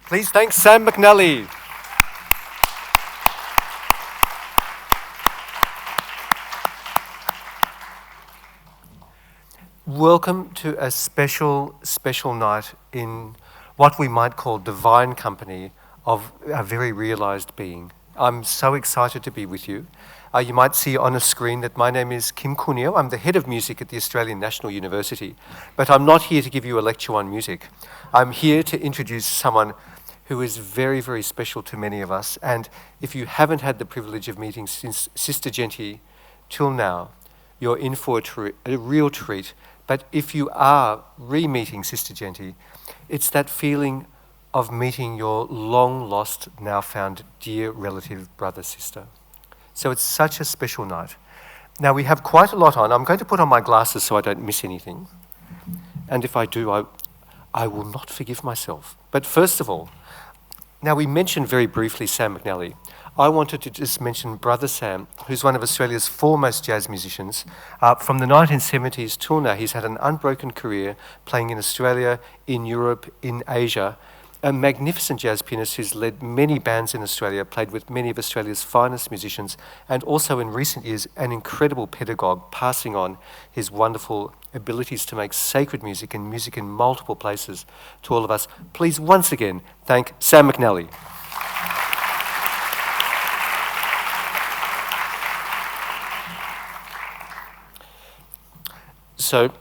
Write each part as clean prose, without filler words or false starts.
Please thank Sam McNally. Welcome to a special night in what we might call divine company of a very realized being. I'm so excited to be with you. You might see on a screen that my name is Kim Cuneo. I'm the head of music at the Australian National University, but I'm not here to give you a lecture on music. I'm here to introduce someone who is very, very special to many of us. And if you haven't had the privilege of meeting since Sister Genty till now, you're in for a real treat. But if you are re-meeting Sister Genty, it's that feeling of meeting your long-lost, now-found dear relative, brother, sister. So it's such a special night. Now we have quite a lot on. I'm going to put on my glasses so I don't miss anything. And if I do, I will not forgive myself. But first of all, now we mentioned very briefly Sam McNally. I wanted to just mention Brother Sam, who's one of Australia's foremost jazz musicians. From the 1970s till now, he's had an unbroken career playing in Australia, in Europe, in Asia. A magnificent jazz pianist who's led many bands in Australia, played with many of Australia's finest musicians, and also in recent years, an incredible pedagogue, passing on his wonderful abilities to make sacred music and music in multiple places to all of us. Please once again thank Sam McNally. So,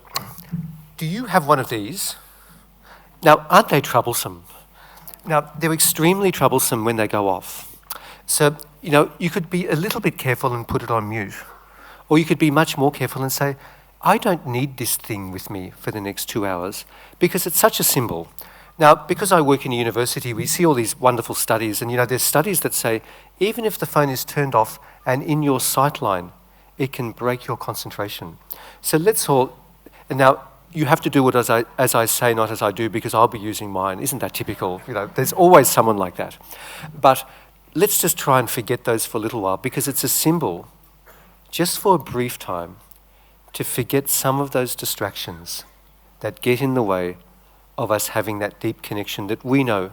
do you have one of these? Now, aren't they troublesome? Now, they're extremely troublesome when they go off. So, you could be a little bit careful and put it on mute. Or you could be much more careful and say, I don't need this thing with me for the next 2 hours because it's such a symbol. Now, because I work in a university, we see all these wonderful studies, and there's studies that say even if the phone is turned off and in your sight line, it can break your concentration. So let's all, and now you have to do it as I say, not as I do, because I'll be using mine. Isn't that typical? There's always someone like that. But let's just try and forget those for a little while, because it's a symbol, just for a brief time, to forget some of those distractions that get in the way of us having that deep connection that we know,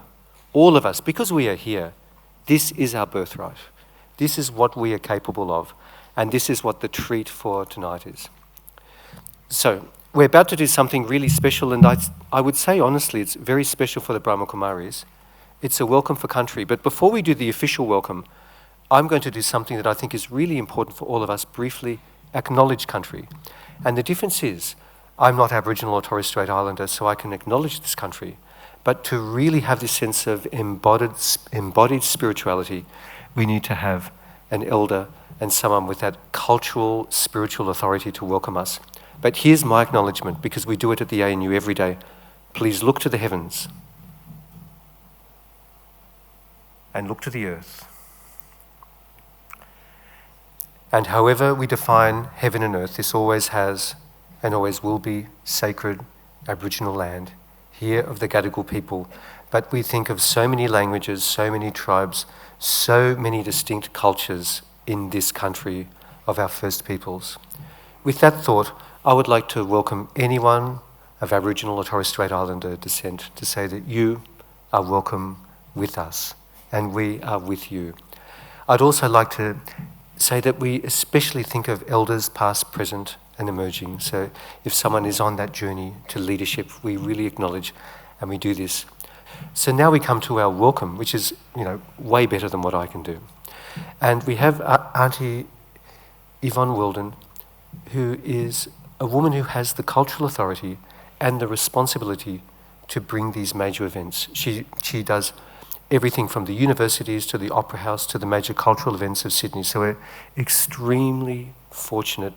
all of us, because we are here, this is our birthright. This is what we are capable of, and this is what the treat for tonight is. So, we're about to do something really special, and I would say honestly, it's very special for the Brahma Kumaris. It's a welcome for country, but before we do the official welcome, I'm going to do something that I think is really important for all of us, briefly acknowledge country. And the difference is, I'm not Aboriginal or Torres Strait Islander, so I can acknowledge this country, but to really have this sense of embodied spirituality, we need to have an elder and someone with that cultural, spiritual authority to welcome us. But here's my acknowledgement, because we do it at the ANU every day. Please look to the heavens and look to the earth. And however we define heaven and earth, this always has and always will be sacred Aboriginal land, here of the Gadigal people. But we think of so many languages, so many tribes, so many distinct cultures in this country of our First Peoples. With that thought, I would like to welcome anyone of Aboriginal or Torres Strait Islander descent to say that you are welcome with us and we are with you. I'd also like to say that we especially think of elders past, present and emerging. So if someone is on that journey to leadership, we really acknowledge and we do this. So now we come to our welcome, which is way better than what I can do. And we have Auntie Yvonne Weldon, who is a woman who has the cultural authority and the responsibility to bring these major events. She does everything from the universities to the Opera House to the major cultural events of Sydney. So we're extremely fortunate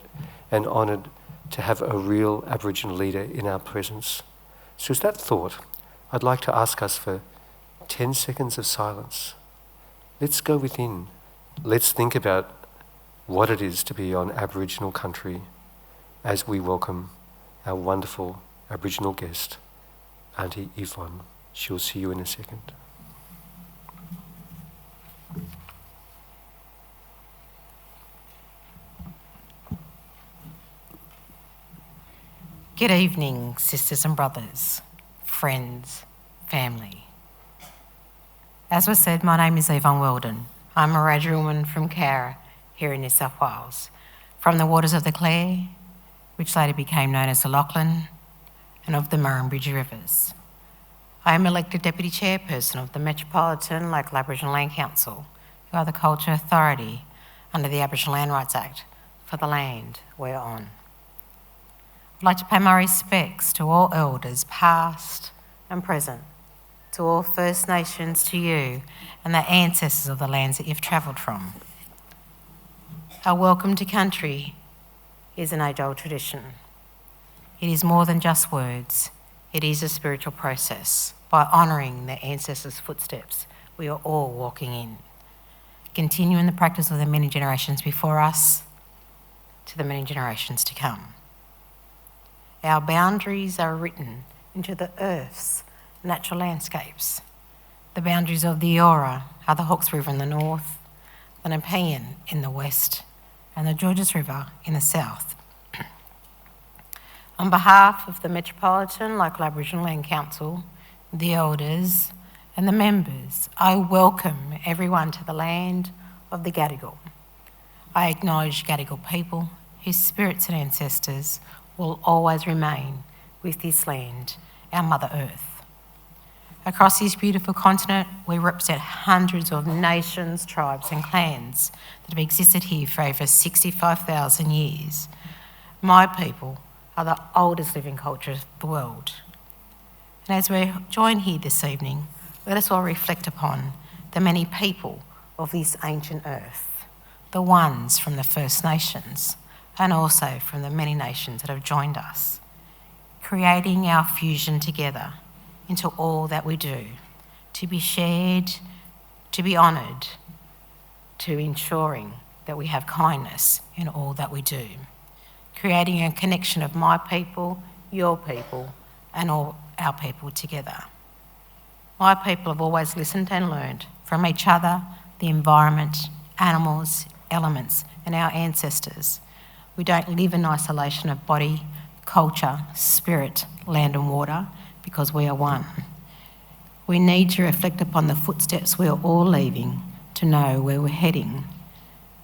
and honoured to have a real Aboriginal leader in our presence. So with that thought, I'd like to ask us for 10 seconds of silence. Let's go within. Let's think about what it is to be on Aboriginal country as we welcome our wonderful Aboriginal guest, Auntie Yvonne. She'll see you in a second. Good evening, sisters and brothers, friends, family. As was said, my name is Yvonne Weldon. I'm a Wiradjuri woman from Cowra, here in New South Wales, from the waters of the Clare, which later became known as the Lachlan, and of the Murrumbidgee Rivers. I am elected Deputy Chairperson of the Metropolitan Local Aboriginal Land Council, who are the culture authority under the Aboriginal Land Rights Act for the land we're on. I'd like to pay my respects to all elders, past and present, to all First Nations, to you and the ancestors of the lands that you've travelled from. Our welcome to country is an age-old tradition. It is more than just words. It is a spiritual process. By honouring the ancestors' footsteps, we are all walking in, continuing the practice of the many generations before us to the many generations to come. Our boundaries are written into the earth's natural landscapes. The boundaries of the Eora are the Hawkes River in the north, the Nepean in the west, and the Georges River in the south. On behalf of the Metropolitan Local Aboriginal Land Council, the elders and the members, I welcome everyone to the land of the Gadigal. I acknowledge Gadigal people whose spirits and ancestors will always remain with this land, our Mother Earth. Across this beautiful continent, we represent hundreds of nations, tribes and clans that have existed here for over 65,000 years. My people are the oldest living culture of the world. And as we join here this evening, let us all reflect upon the many people of this ancient earth, the ones from the First Nations, and also from the many nations that have joined us, creating our fusion together into all that we do, to be shared, to be honoured, to ensuring that we have kindness in all that we do, creating a connection of my people, your people, and all our people together. My people have always listened and learned from each other, the environment, animals, elements, and our ancestors. We don't live in isolation of body, culture, spirit, land and water, because we are one. We need to reflect upon the footsteps we are all leaving to know where we're heading,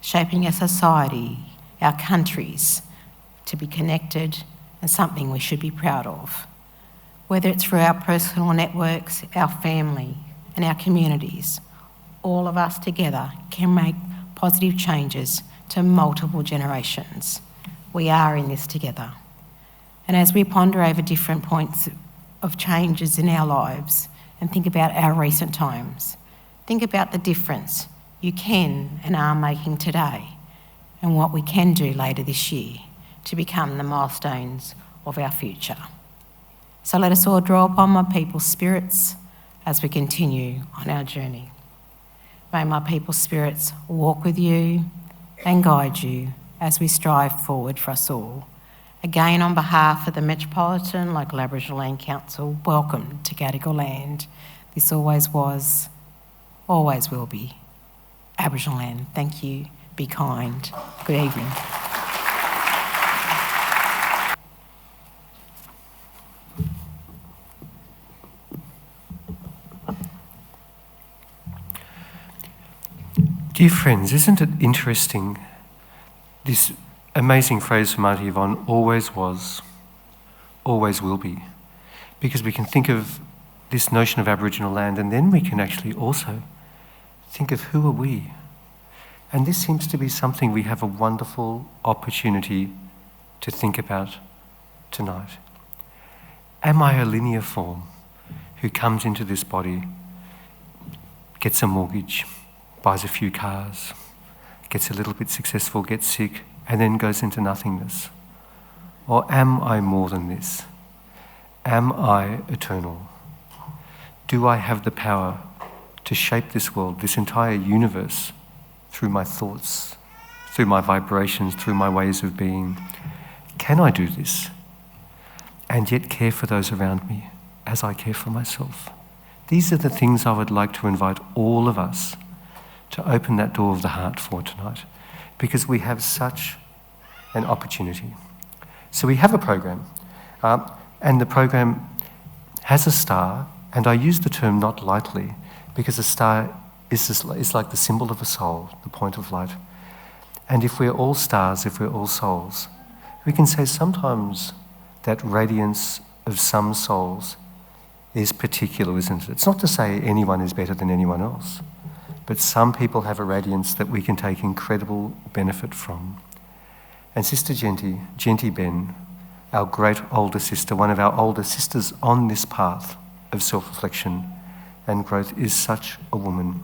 shaping our society, our countries, to be connected and something we should be proud of. Whether it's through our personal networks, our family and our communities, all of us together can make positive changes to multiple generations. We are in this together. And as we ponder over different points of changes in our lives and think about our recent times, think about the difference you can and are making today and what we can do later this year to become the milestones of our future. So let us all draw upon my people's spirits as we continue on our journey. May my people's spirits walk with you and guide you as we strive forward for us all. Again, on behalf of the Metropolitan Local Aboriginal Land Council, welcome to Gadigal land. This always was, always will be Aboriginal land. Thank you. Be kind. Good evening. Dear friends, isn't it interesting, this amazing phrase from Auntie Yvonne, always was, always will be, because we can think of this notion of Aboriginal land and then we can actually also think of who are we. And this seems to be something we have a wonderful opportunity to think about tonight. Am I a linear form who comes into this body, gets a mortgage, buys a few cars, gets a little bit successful, gets sick, and then goes into nothingness? Or am I more than this? Am I eternal? Do I have the power to shape this world, this entire universe, through my thoughts, through my vibrations, through my ways of being? Can I do this and yet care for those around me as I care for myself? These are the things I would like to invite all of us to open that door of the heart for tonight, because we have such an opportunity. So we have a program, and the program has a star, and I use the term not lightly, because a star is like the symbol of a soul, the point of light. And if we're all stars, if we're all souls, we can say sometimes that radiance of some souls is particular, isn't it? It's not to say anyone is better than anyone else, but some people have a radiance that we can take incredible benefit from. And Sister Jenty Ben, our great older sister, one of our older sisters on this path of self-reflection and growth, is such a woman.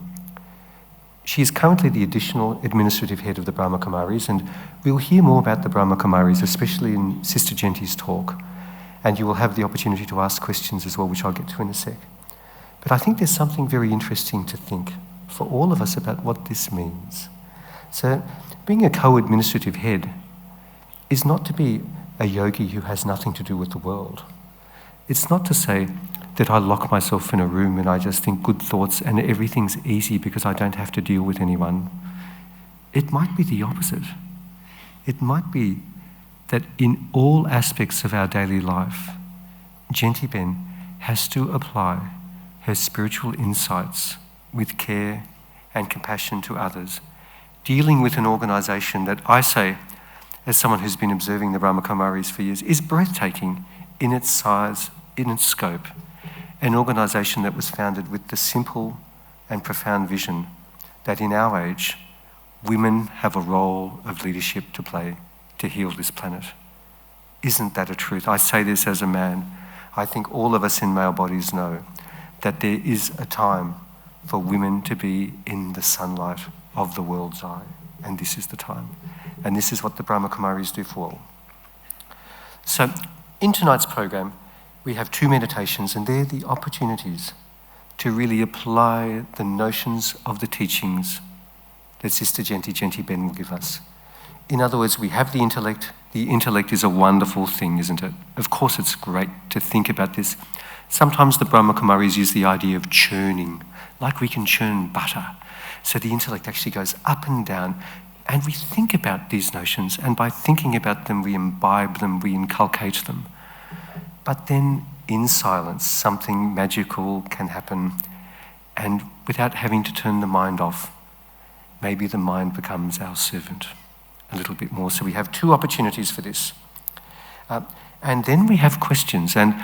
She is currently the additional administrative head of the Brahma Kumaris, and we'll hear more about the Brahma Kumaris, especially in Sister Jenty's talk, and you will have the opportunity to ask questions as well, which I'll get to in a sec. But I think there's something very interesting to think for all of us about what this means. So, being a co-administrative head is not to be a yogi who has nothing to do with the world. It's not to say that I lock myself in a room and I just think good thoughts and everything's easy because I don't have to deal with anyone. It might be the opposite. It might be that in all aspects of our daily life, Jenty Ben has to apply her spiritual insights with care and compassion to others, dealing with an organisation that I say, as someone who's been observing the Brahma Kumaris for years, is breathtaking in its size, in its scope. An organisation that was founded with the simple and profound vision that in our age, women have a role of leadership to play to heal this planet. Isn't that a truth? I say this as a man. I think all of us in male bodies know that there is a time for women to be in the sunlight of the world's eye, and this is the time. And this is what the Brahma Kumaris do for all. So, in tonight's program, we have 2 meditations, and they're the opportunities to really apply the notions of the teachings that Sister Jenty Ben will give us. In other words, we have the intellect. The intellect is a wonderful thing, isn't it? Of course, it's great to think about this. Sometimes the Brahma Kumaris use the idea of churning, like we can churn butter. So the intellect actually goes up and down, and we think about these notions, and by thinking about them, we imbibe them, we inculcate them. But then, in silence, something magical can happen, and without having to turn the mind off, maybe the mind becomes our servant a little bit more. So we have 2 opportunities for this. And then we have questions. And,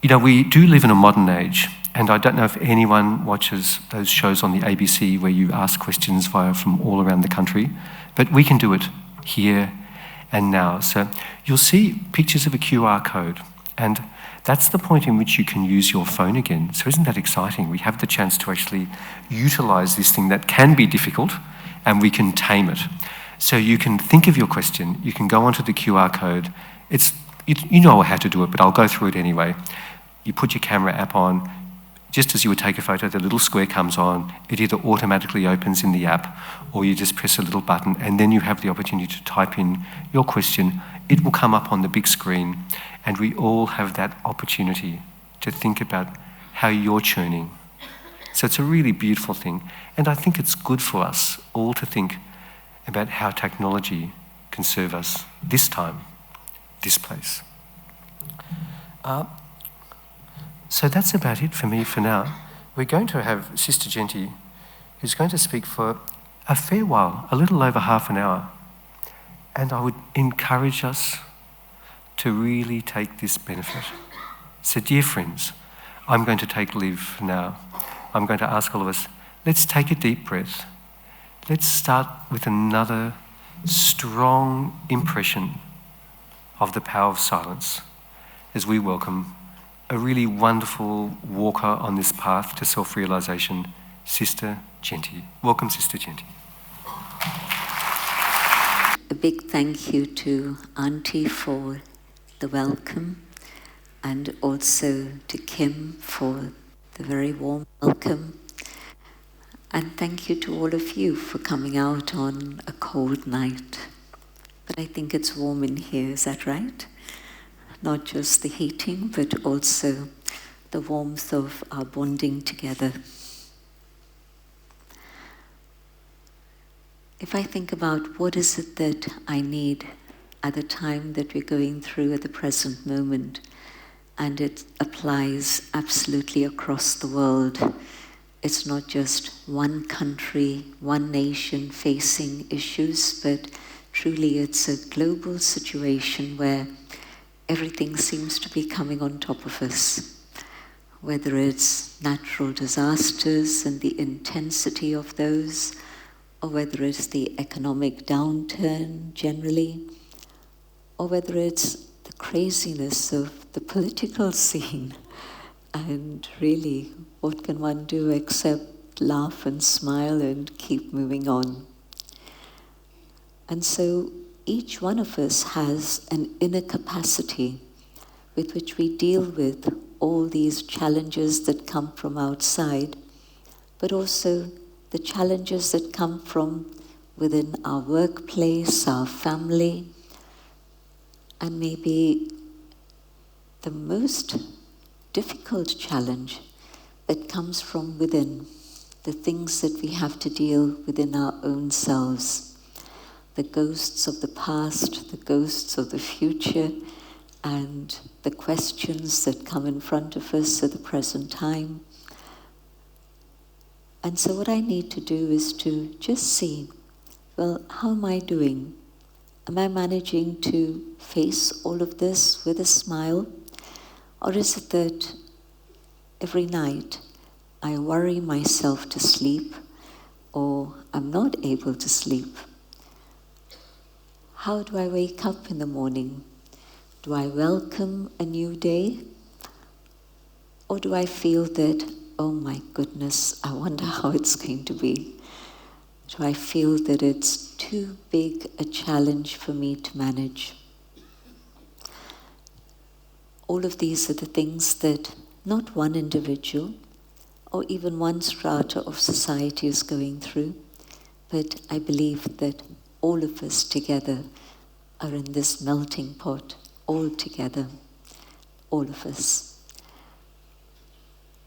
you know, we do live in a modern age, and I don't know if anyone watches those shows on the ABC where you ask questions from all around the country, but we can do it here and now. So you'll see pictures of a QR code, and that's the point in which you can use your phone again. So isn't that exciting? We have the chance to actually utilise this thing that can be difficult, and we can tame it. So you can think of your question, you can go onto the QR code. You know how to do it, but I'll go through it anyway. You put your camera app on. Just as you would take a photo, the little square comes on. It either automatically opens in the app, or you just press a little button, and then you have the opportunity to type in your question. It will come up on the big screen, and we all have that opportunity to think about how you're churning. So it's a really beautiful thing, and I think it's good for us all to think about how technology can serve us this time, this place. So that's about it for me for now. We're going to have Sister Jenty, who's going to speak for a fair while, a little over half an hour. And I would encourage us to really take this benefit. So dear friends, I'm going to take leave for now. I'm going to ask all of us, let's take a deep breath. Let's start with another strong impression of the power of silence as we welcome a really wonderful walker on this path to self-realization, Sister Jenty. Welcome, Sister Jenty. A big thank you to Auntie for the welcome, and also to Kim for the very warm welcome. And thank you to all of you for coming out on a cold night. But I think it's warm in here, is that right? Not just the heating, but also the warmth of our bonding together. If I think about what is it that I need at the time that we're going through at the present moment, and it applies absolutely across the world, it's not just one country, one nation facing issues, but truly it's a global situation where everything seems to be coming on top of us. Whether it's natural disasters and the intensity of those, or whether it's the economic downturn generally, or whether it's the craziness of the political scene. And really, what can one do except laugh and smile and keep moving on? And so each one of us has an inner capacity with which we deal with all these challenges that come from outside, but also the challenges that come from within our workplace, our family, and maybe the most difficult challenge that comes from within, the things that we have to deal within our own selves, the ghosts of the past, the ghosts of the future, and the questions that come in front of us at the present time. And so what I need to do is to just see, well, how am I doing? Am I managing to face all of this with a smile? Or is it that every night I worry myself to sleep, or I'm not able to sleep? How do I wake up in the morning? Do I welcome a new day? Or do I feel that, oh my goodness, I wonder how it's going to be? Do I feel that it's too big a challenge for me to manage? All of these are the things that not one individual or even one strata of society is going through, but I believe that all of us together are in this melting pot, all together, all of us.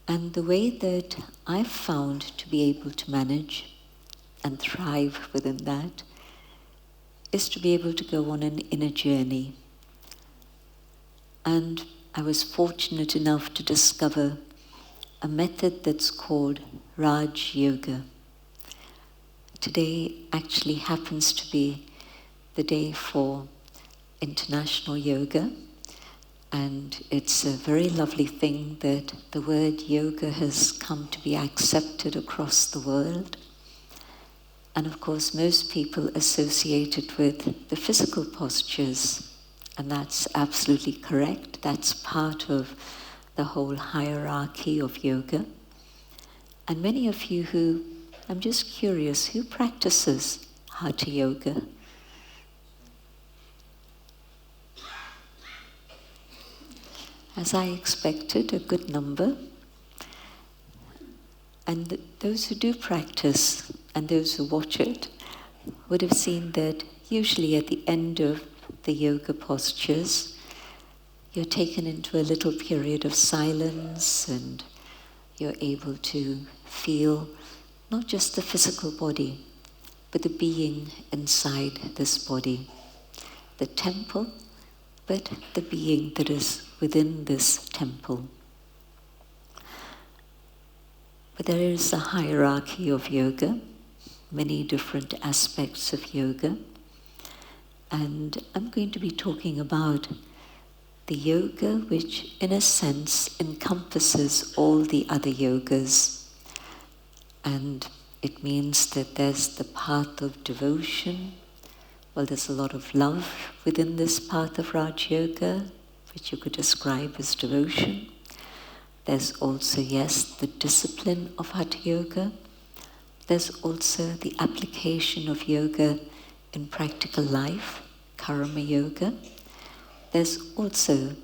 And the way that I've found to be able to manage and thrive within that is to be able to go on an inner journey. And I was fortunate enough to discover a method that's called Raj Yoga. Today actually happens to be the day for International Yoga, and it's a very lovely thing that the word yoga has come to be accepted across the world. And of course, most people associate it with the physical postures, and that's absolutely correct. That's part of the whole hierarchy of yoga. And many of you who, I'm just curious, who practices Hatha Yoga? As I expected, a good number. And those who do practice and those who watch it would have seen that usually at the end of the yoga postures, you're taken into a little period of silence and you're able to feel not just the physical body, but the being inside this body, the temple, but the being that is within this temple. But there is a hierarchy of yoga, many different aspects of yoga, and I'm going to be talking about the yoga which in a sense encompasses all the other yogas. And it means that there's the path of devotion. Well, there's a lot of love within this path of Raj Yoga, which you could describe as devotion. There's also, yes, the discipline of Hatha Yoga. There's also the application of yoga in practical life, Karma Yoga. There's also,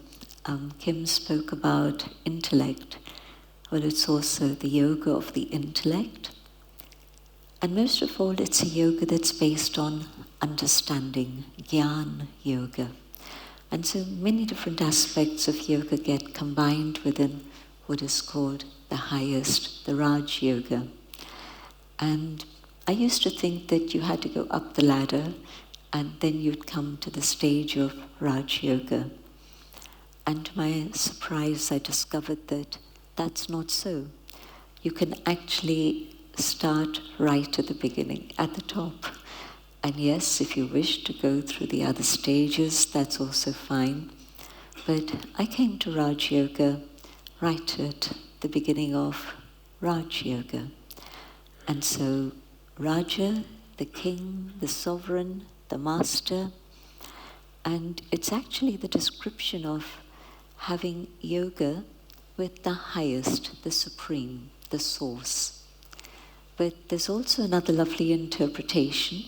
Kim spoke about intellect. Well, it's also the yoga of the intellect. And most of all, it's a yoga that's based on understanding, Jnana Yoga. And so many different aspects of yoga get combined within what is called the highest, the Raj Yoga. And I used to think that you had to go up the ladder and then you'd come to the stage of Raj Yoga. And to my surprise, I discovered that that's not so. you can actually start right at the beginning, at the top. And yes, if you wish to go through the other stages, that's also fine. But I came to Raj Yoga right at the beginning of Raj Yoga. And so Raja, the king, the sovereign, the master, and it's actually the description of having yoga with the highest, the supreme, the source. But there's also another lovely interpretation,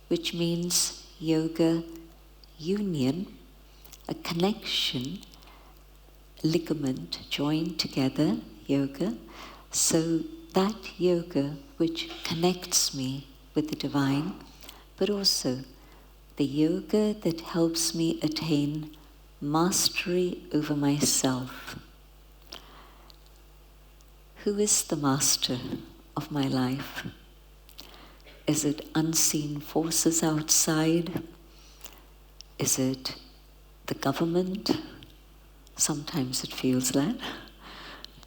which means yoga union, a connection, ligament joined together, yoga. So that yoga which connects me with the divine, but also the yoga that helps me attain mastery over myself. Who is the master of my life? Is it unseen forces outside? Is it the government? Sometimes it feels that.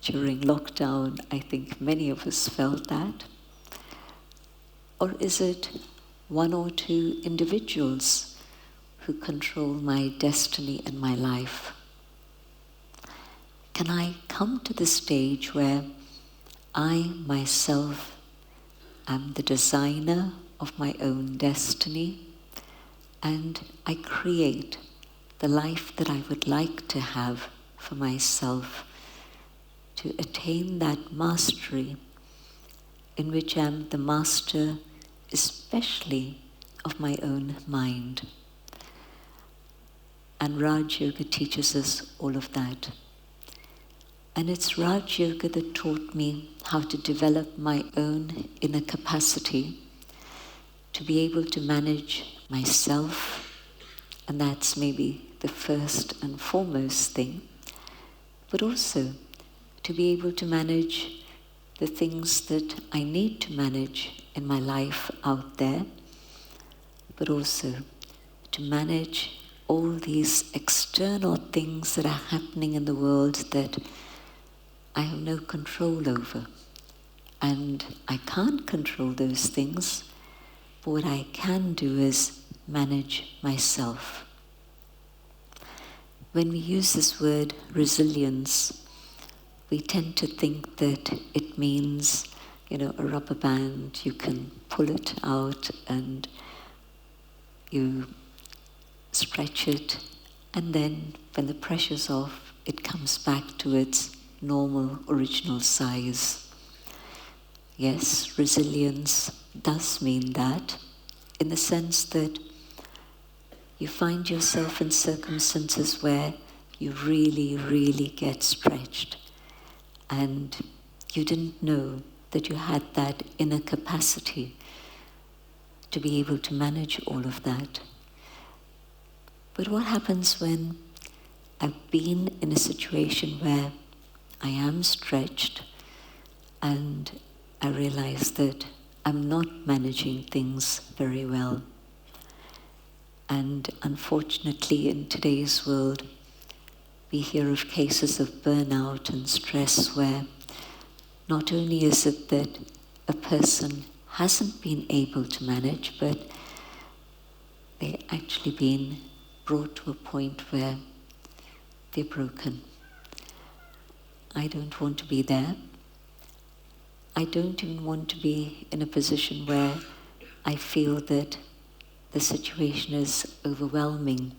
During lockdown, I think many of us felt that. Or is it one or two individuals who control my destiny and my life? Can I come to the stage where I myself am the designer of my own destiny and I create the life that I would like to have for myself, to attain that mastery in which I am the master, especially of my own mind. And Raj Yoga teaches us all of that. And it's Raj Yoga that taught me how to develop my own inner capacity to be able to manage myself, and that's maybe the first and foremost thing, but also to be able to manage the things that I need to manage in my life out there, but also to manage all these external things that are happening in the world that I have no control over. And I can't control those things, but what I can do is manage myself. When we use this word resilience, we tend to think that it means, a rubber band, you can pull it out and you stretch it, and then when the pressure's off, it comes back to its normal, original size. Yes, resilience does mean that, in the sense that you find yourself in circumstances where you really, really get stretched, and you didn't know that you had that inner capacity to be able to manage all of that. But what happens when I've been in a situation where I am stretched and I realize that I'm not managing things very well? And unfortunately, in today's world, we hear of cases of burnout and stress where not only is it that a person hasn't been able to manage, but they're actually been brought to a point where they're broken. I don't want to be there. I don't even want to be in a position where I feel that the situation is overwhelming.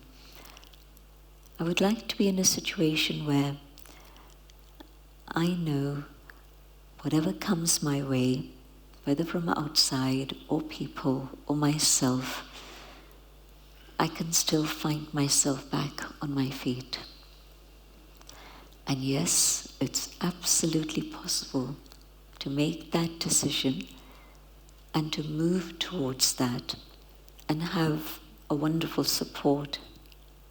I would like to be in a situation where I know whatever comes my way, whether from outside or people or myself, I can still find myself back on my feet. And yes, it's absolutely possible to make that decision and to move towards that and have a wonderful support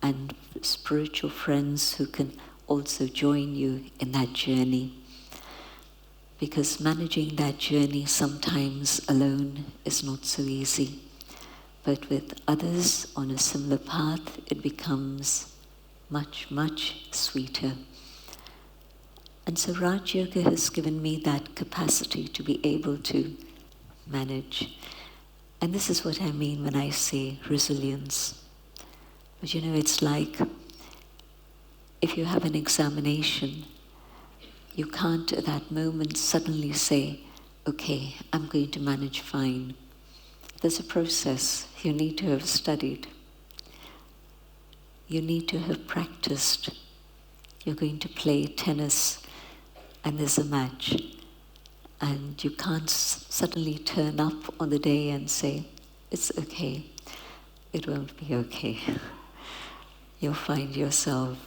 and spiritual friends who can also join you in that journey. Because managing that journey sometimes alone is not so easy. But with others on a similar path, it becomes much, much sweeter. And so Raj Yoga has given me that capacity to be able to manage. And this is what I mean when I say resilience. But it's like if you have an examination, you can't at that moment suddenly say, okay, I'm going to manage fine. There's a process. You need to have studied. You need to have practiced. You're going to play tennis and there's a match. And you can't suddenly turn up on the day and say, it's okay. It won't be okay. You'll find yourself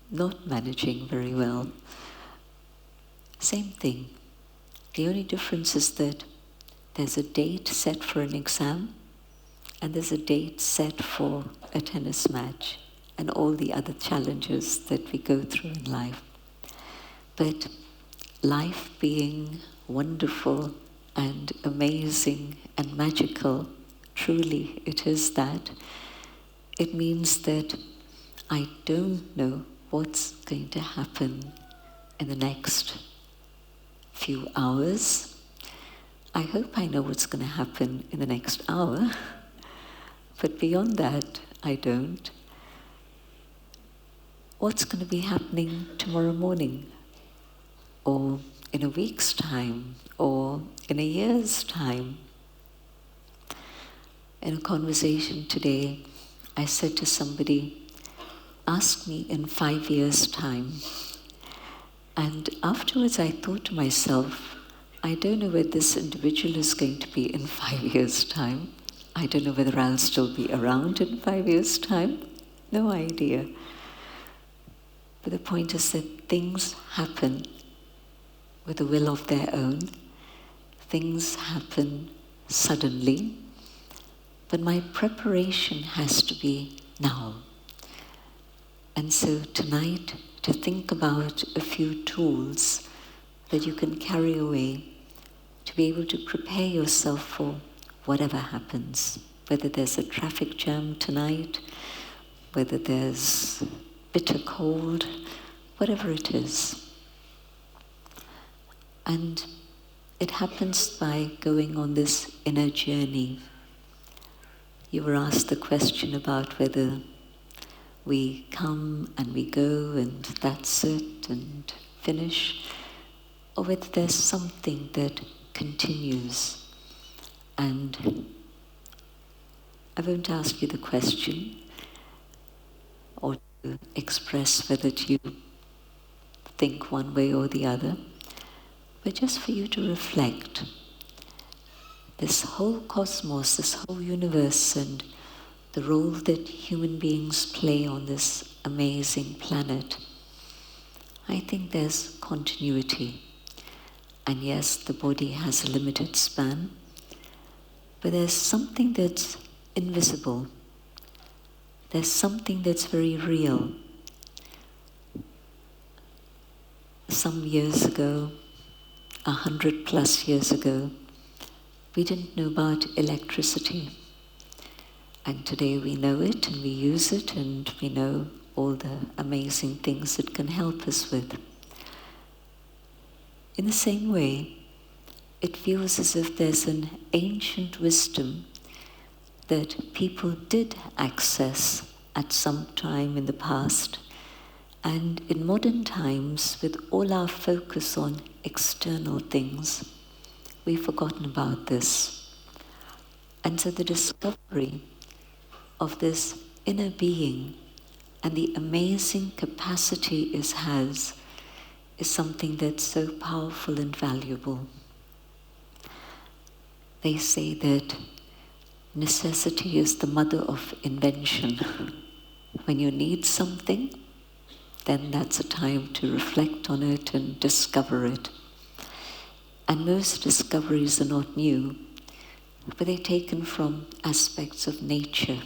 not managing very well. Same thing. The only difference is that there's a date set for an exam and there's a date set for a tennis match and all the other challenges that we go through in life. But life being wonderful and amazing and magical, truly it is that, it means that I don't know what's going to happen in the next few hours. I hope I know what's going to happen in the next hour, but beyond that, I don't. What's going to be happening tomorrow morning, or in a week's time, or in a year's time? In a conversation today, I said to somebody, ask me in 5 years' time. And afterwards I thought to myself, I don't know where this individual is going to be in 5 years' time. I don't know whether I'll still be around in 5 years' time. No idea. But the point is that things happen with a will of their own. Things happen suddenly. But my preparation has to be now. And so tonight, to think about a few tools that you can carry away to be able to prepare yourself for whatever happens. Whether there's a traffic jam tonight, whether there's bitter cold, whatever it is. And it happens by going on this inner journey. You were asked the question about whether we come and we go and that's it and finish, or whether there's something that continues. And I won't ask you the question or to express whether you think one way or the other, but just for you to reflect. This whole cosmos, this whole universe, and the role that human beings play on this amazing planet, I think there's continuity. And yes, the body has a limited span, but there's something that's invisible. There's something that's very real. Some years ago, 100+ years ago, we didn't know about electricity. And today we know it and we use it and we know all the amazing things it can help us with. In the same way, it feels as if there's an ancient wisdom that people did access at some time in the past. And in modern times, with all our focus on external things, we've forgotten about this. And so the discovery of this inner being and the amazing capacity it has is something that's so powerful and valuable. They say that necessity is the mother of invention. When you need something, then that's a time to reflect on it and discover it. And most discoveries are not new, but they're taken from aspects of nature,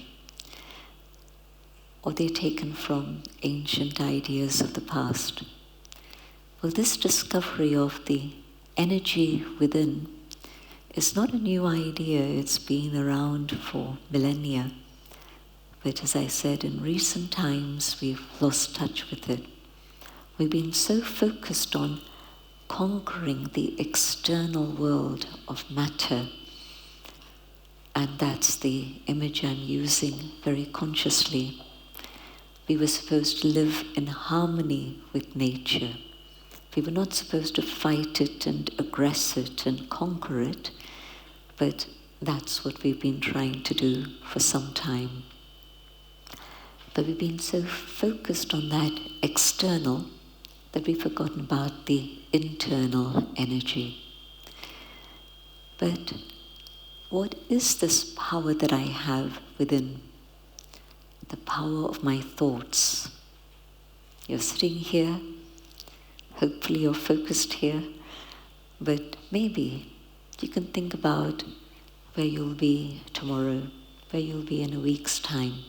or they're taken from ancient ideas of the past. Well, this discovery of the energy within is not a new idea. It's been around for millennia. But as I said, in recent times, we've lost touch with it. We've been so focused on conquering the external world of matter, and that's the image I'm using very consciously. We were supposed to live in harmony with nature. We were not supposed to fight it and aggress it and conquer it, but that's what we've been trying to do for some time. But we've been so focused on that external that we've forgotten about the internal energy. But what is this power that I have within? The power of my thoughts. You're sitting here, hopefully you're focused here, but maybe you can think about where you'll be tomorrow, where you'll be in a week's time.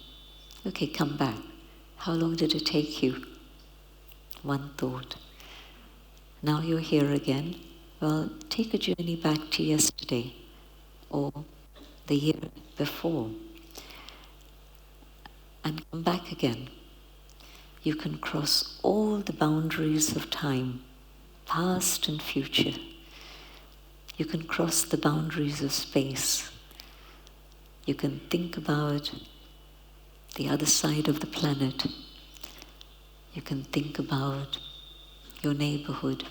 Okay, come back. How long did it take you? One thought. Now you're here again. Well, take a journey back to yesterday or the year before and come back again. You can cross all the boundaries of time, past and future. You can cross the boundaries of space. You can think about the other side of the planet. You can think about your neighborhood.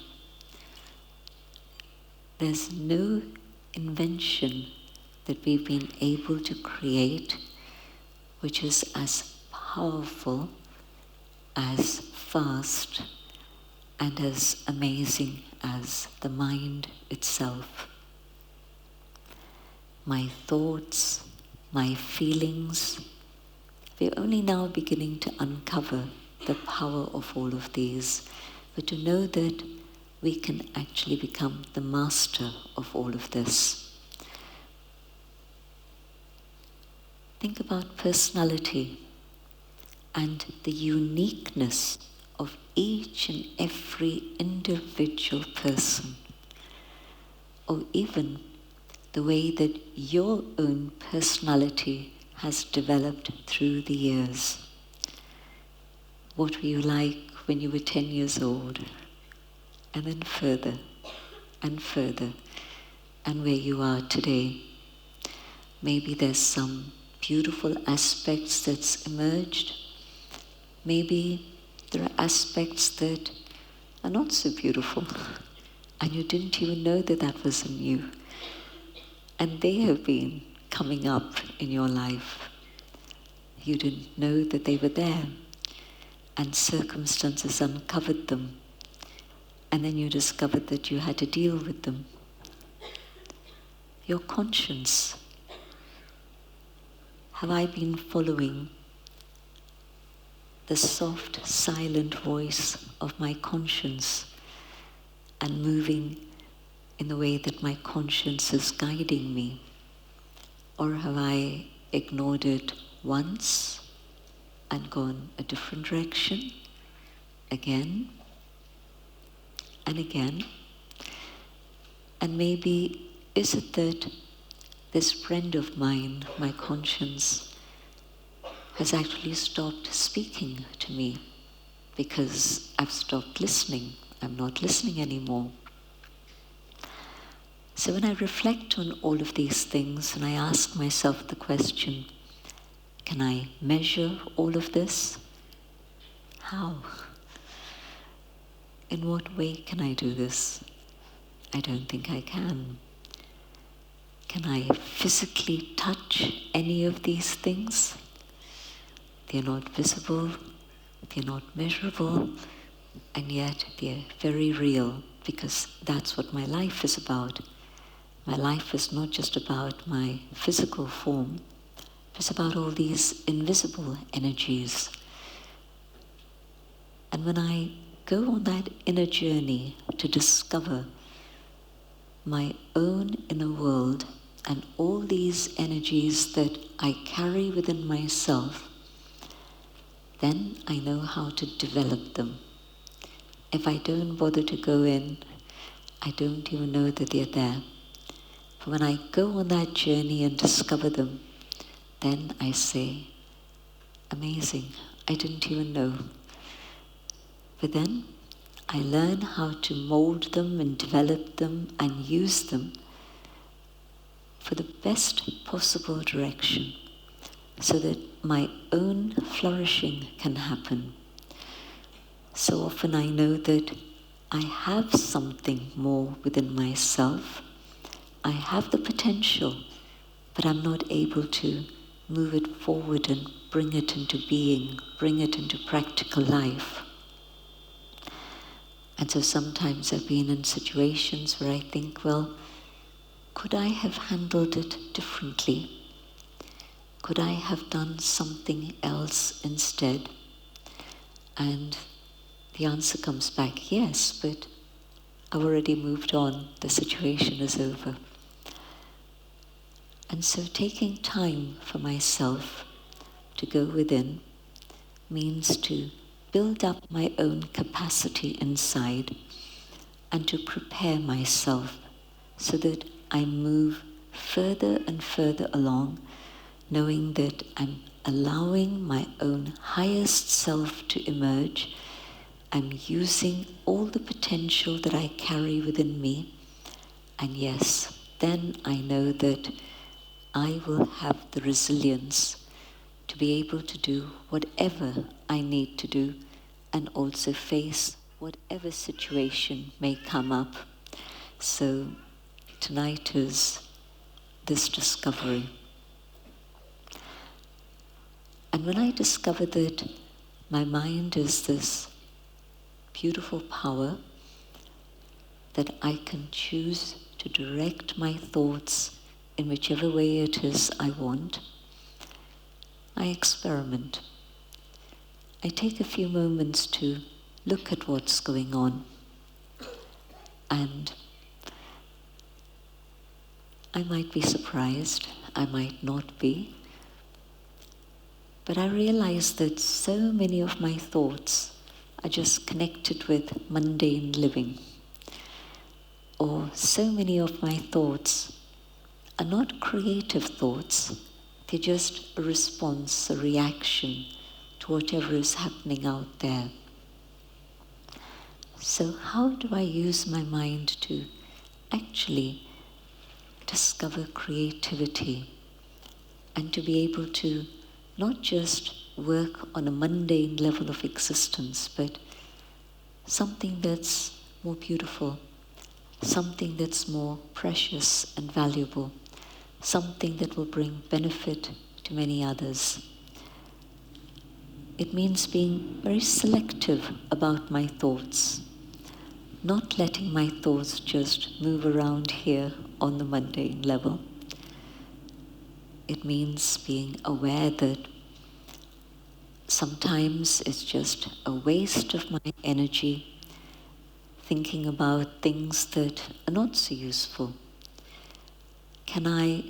There's no invention that we've been able to create which is as powerful, as fast, and as amazing as the mind itself. My thoughts, my feelings, we're only now beginning to uncover the power of all of these, but to know that we can actually become the master of all of this. Think about personality and the uniqueness of each and every individual person, or even the way that your own personality has developed through the years. What were you like when you were 10 years old? And then further, and further, and where you are today. Maybe there's some beautiful aspects that's emerged. Maybe there are aspects that are not so beautiful, and you didn't even know that that was in you. And they have been coming up in your life. You didn't know that they were there, and circumstances uncovered them, and then you discovered that you had to deal with them. Your conscience. Have I been following the soft, silent voice of my conscience and moving in the way that my conscience is guiding me? Or have I ignored it once and gone a different direction, again and again? And maybe is it that this friend of mine, my conscience, has actually stopped speaking to me because I've stopped listening. I'm not listening anymore. So when I reflect on all of these things and I ask myself the question, can I measure all of this? How? In what way can I do this? I don't think I can. Can I physically touch any of these things? They're not visible, they're not measurable, and yet they're very real, because that's what my life is about. My life is not just about my physical form, it's about all these invisible energies. And when I go on that inner journey to discover my own inner world and all these energies that I carry within myself, then I know how to develop them. If I don't bother to go in, I don't even know that they're there. But when I go on that journey and discover them, then I say, amazing, I didn't even know. But then I learn how to mold them and develop them and use them for the best possible direction so that my own flourishing can happen. So often I know that I have something more within myself. I have the potential, but I'm not able to move it forward and bring it into being, bring it into practical life. And so sometimes I've been in situations where I think, well, could I have handled it differently? Could I have done something else instead? And the answer comes back, yes, but I've already moved on. The situation is over. And so taking time for myself to go within means to build up my own capacity inside and to prepare myself so that I move further and further along, knowing that I'm allowing my own highest self to emerge. I'm using all the potential that I carry within me. And yes, then I know that I will have the resilience to be able to do whatever I need to do and also face whatever situation may come up. So tonight is this discovery. And when I discover that my mind is this beautiful power, that I can choose to direct my thoughts in whichever way it is I want, I experiment. I take a few moments to look at what's going on, and I might be surprised, I might not be, but I realize that so many of my thoughts are just connected with mundane living, or so many of my thoughts are not creative thoughts, they're just a response, a reaction to whatever is happening out there. So how do I use my mind to actually discover creativity and to be able to not just work on a mundane level of existence, but something that's more beautiful, something that's more precious and valuable, something that will bring benefit to many others. It means being very selective about my thoughts, not letting my thoughts just move around here on the mundane level. It means being aware that sometimes it's just a waste of my energy thinking about things that are not so useful. Can I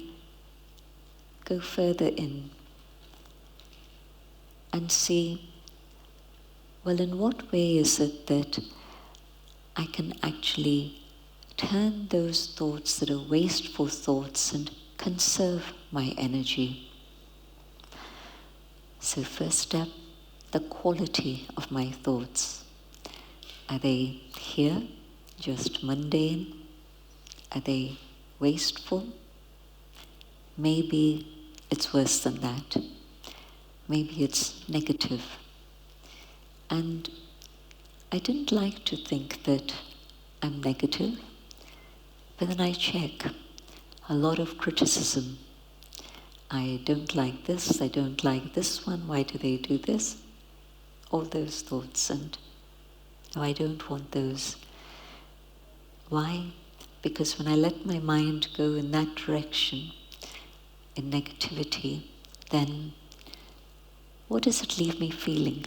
go further in and see, well, in what way is it that I can actually turn those thoughts that are wasteful thoughts and conserve my energy? So first step, the quality of my thoughts. Are they here, just mundane? Are they wasteful? Maybe it's worse than that. Maybe it's negative. And I didn't like to think that I'm negative, but then I check a lot of criticism. I don't like this, I don't like this one, why do they do this? All those thoughts, and no, I don't want those. Why? Because when I let my mind go in that direction, in negativity, then what does it leave me feeling?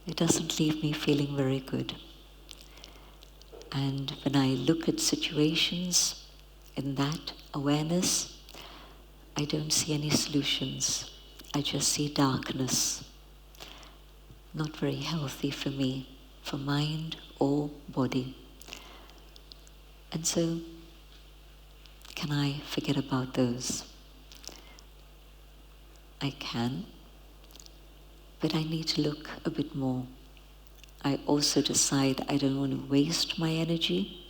It doesn't leave me feeling very good. And when I look at situations in that awareness, I don't see any solutions. I just see darkness. Not very healthy for me, for mind or body. And so, can I forget about those? I can, but I need to look a bit more. I also decide I don't want to waste my energy.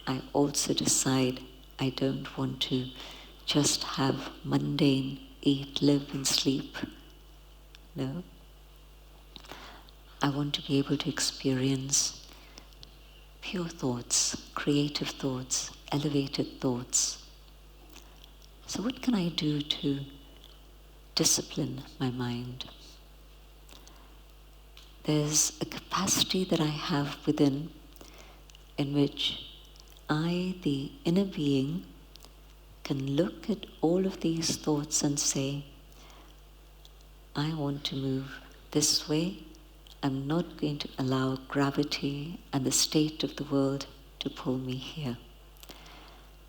I also decide I don't want to just have mundane eat, live and sleep. No. I want to be able to experience pure thoughts, creative thoughts, elevated thoughts. So what can I do to discipline my mind? There's a capacity that I have within in which I, the inner being, can look at all of these thoughts and say, I want to move this way. I'm not going to allow gravity and the state of the world to pull me here.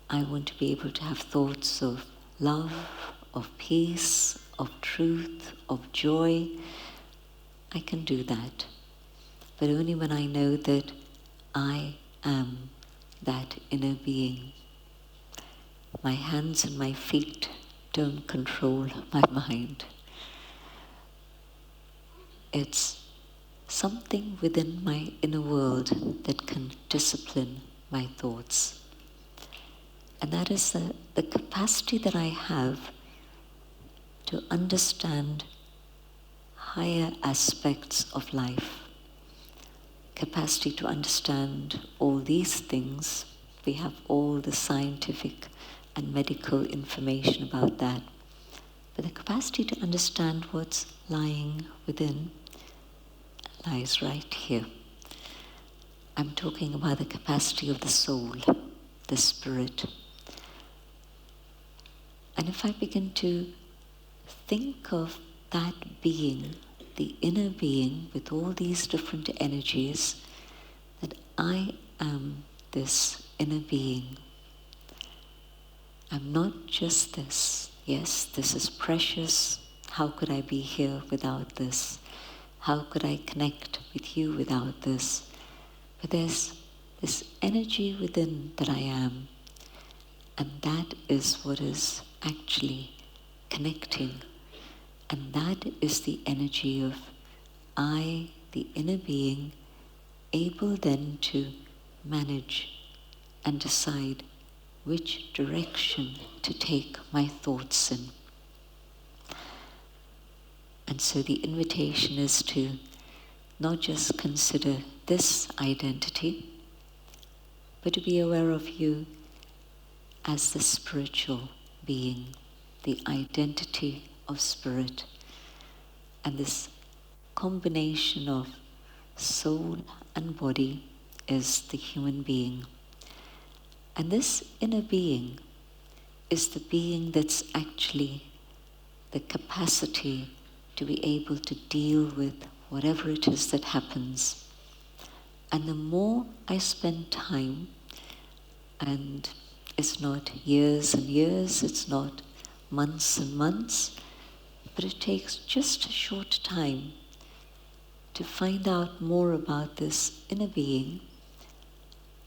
I want to be able to have thoughts of love, of peace, of truth, of joy. I can do that, but only when I know that I am that inner being. My hands and my feet don't control my mind. It's something within my inner world that can discipline my thoughts. And that is the capacity that I have to understand higher aspects of life. Capacity to understand all these things. We have all the scientific and medical information about that. But the capacity to understand what's lying within lies right here. I'm talking about the capacity of the soul, the spirit. And if I begin to think of that being, the inner being with all these different energies, that I am this inner being. I'm not just this. Yes, this is precious. How could I be here without this? How could I connect with you without this? But there's this energy within that I am, and that is what is actually connecting. And that is the energy of I, the inner being, able then to manage and decide which direction to take my thoughts in. And so the invitation is to not just consider this identity, but to be aware of you as the spiritual being, the identity of spirit, and this combination of soul and body is the human being. And this inner being is the being that's actually the capacity to be able to deal with whatever it is that happens. And the more I spend time, and it's not years and years, it's not months and months, but it takes just a short time to find out more about this inner being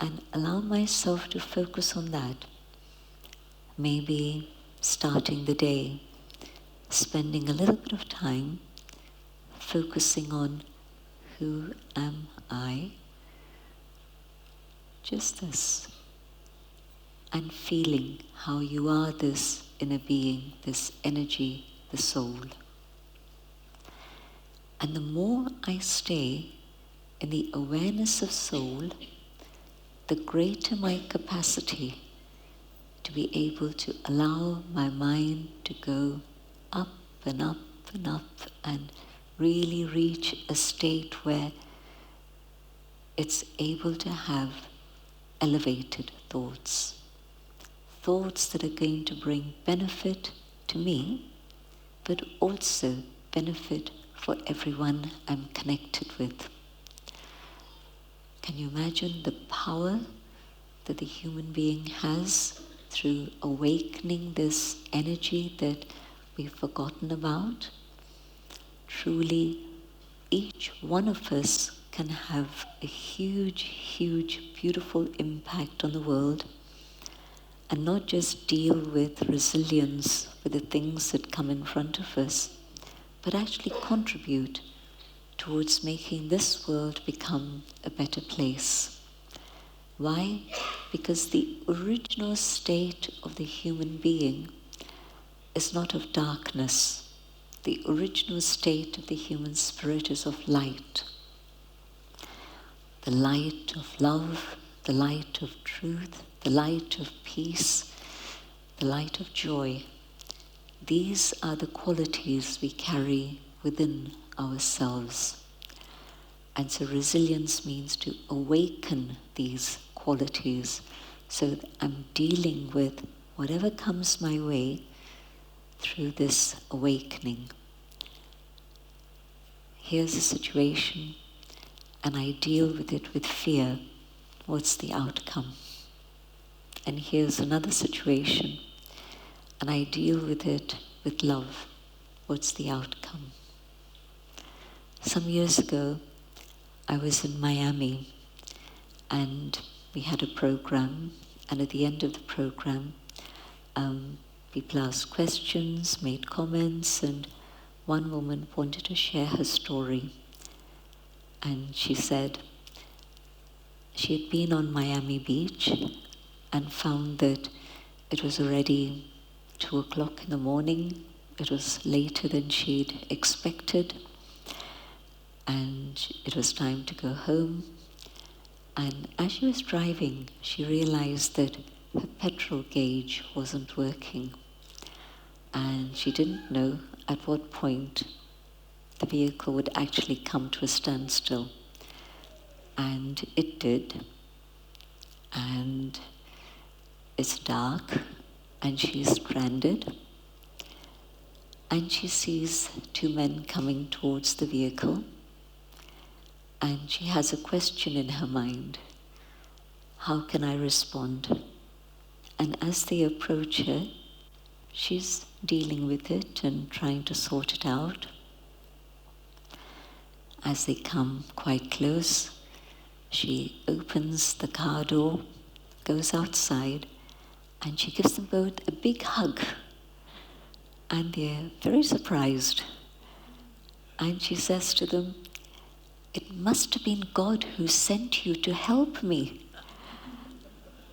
and allow myself to focus on that. Maybe starting the day, spending a little bit of time focusing on who am I, just this, and feeling how you are this inner being, this energy, the soul. And the more I stay in the awareness of soul, the greater my capacity to be able to allow my mind to go up and up and up and really reach a state where it's able to have elevated thoughts. Thoughts that are going to bring benefit to me, but also benefit for everyone I'm connected with. Can you imagine the power that the human being has through awakening this energy that we've forgotten about? Truly, each one of us can have a huge, huge, beautiful impact on the world, and not just deal with resilience with the things that come in front of us, but actually contribute towards making this world become a better place. Why? Because the original state of the human being is not of darkness. The original state of the human spirit is of light. The light of love, the light of truth, the light of peace, the light of joy. These are the qualities we carry within ourselves. And so resilience means to awaken these qualities so that I'm dealing with whatever comes my way through this awakening. Here's a situation, and I deal with it with fear. What's the outcome? And here's another situation, and I deal with it with love. What's the outcome? Some years ago, I was in Miami, and we had a program, and at the end of the program, people asked questions, made comments, and one woman wanted to share her story. And she said she had been on Miami Beach and found that it was already 2 o'clock in the morning. It was later than she'd expected. And it was time to go home. And as she was driving, she realized that her petrol gauge wasn't working. And she didn't know at what point the vehicle would actually come to a standstill. And it did. And it's dark, and she's stranded. And she sees 2 men coming towards the vehicle. And she has a question in her mind. How can I respond? And as they approach her, she's dealing with it and trying to sort it out. As they come quite close, she opens the car door, goes outside, and she gives them both a big hug. And they're very surprised. And she says to them, "It must have been God who sent you to help me."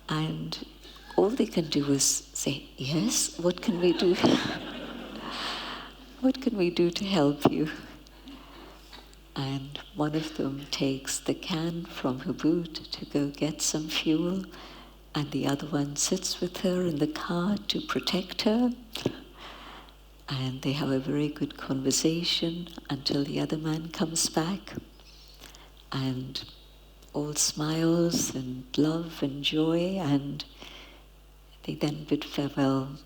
And all they can do is say, "Yes, what can we do? What can we do to help you?" And one of them takes the can from her boot to go get some fuel, and the other one sits with her in the car to protect her. And they have a very good conversation until the other man comes back. And all smiles and love and joy, and they then bid farewell.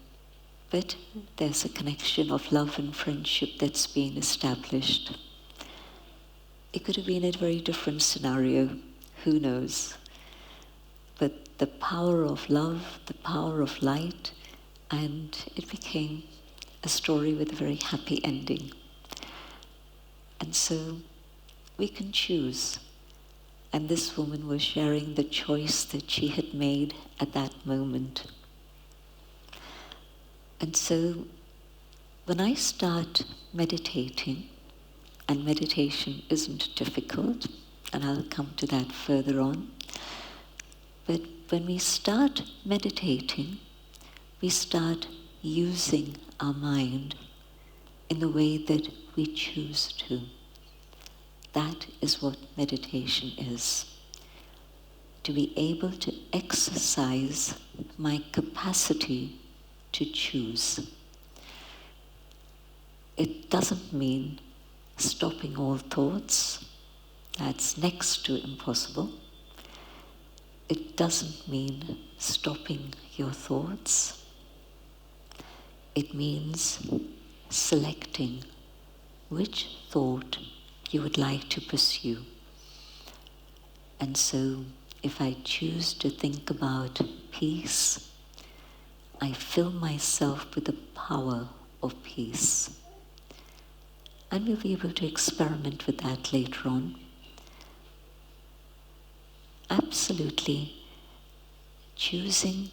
But there's a connection of love and friendship that's been established. It could have been a very different scenario, who knows? But the power of love, the power of light, and it became a story with a very happy ending. And so we can choose. And this woman was sharing the choice that she had made at that moment. And so when I start meditating, and meditation isn't difficult, and I'll come to that further on, but when we start meditating, we start using our mind in the way that we choose to. That is what meditation is. To be able to exercise my capacity to choose. It doesn't mean stopping all thoughts. That's next to impossible. It doesn't mean stopping your thoughts. It means selecting which thought you would like to pursue. And so, if I choose to think about peace, I fill myself with the power of peace. And we'll be able to experiment with that later on. Absolutely choosing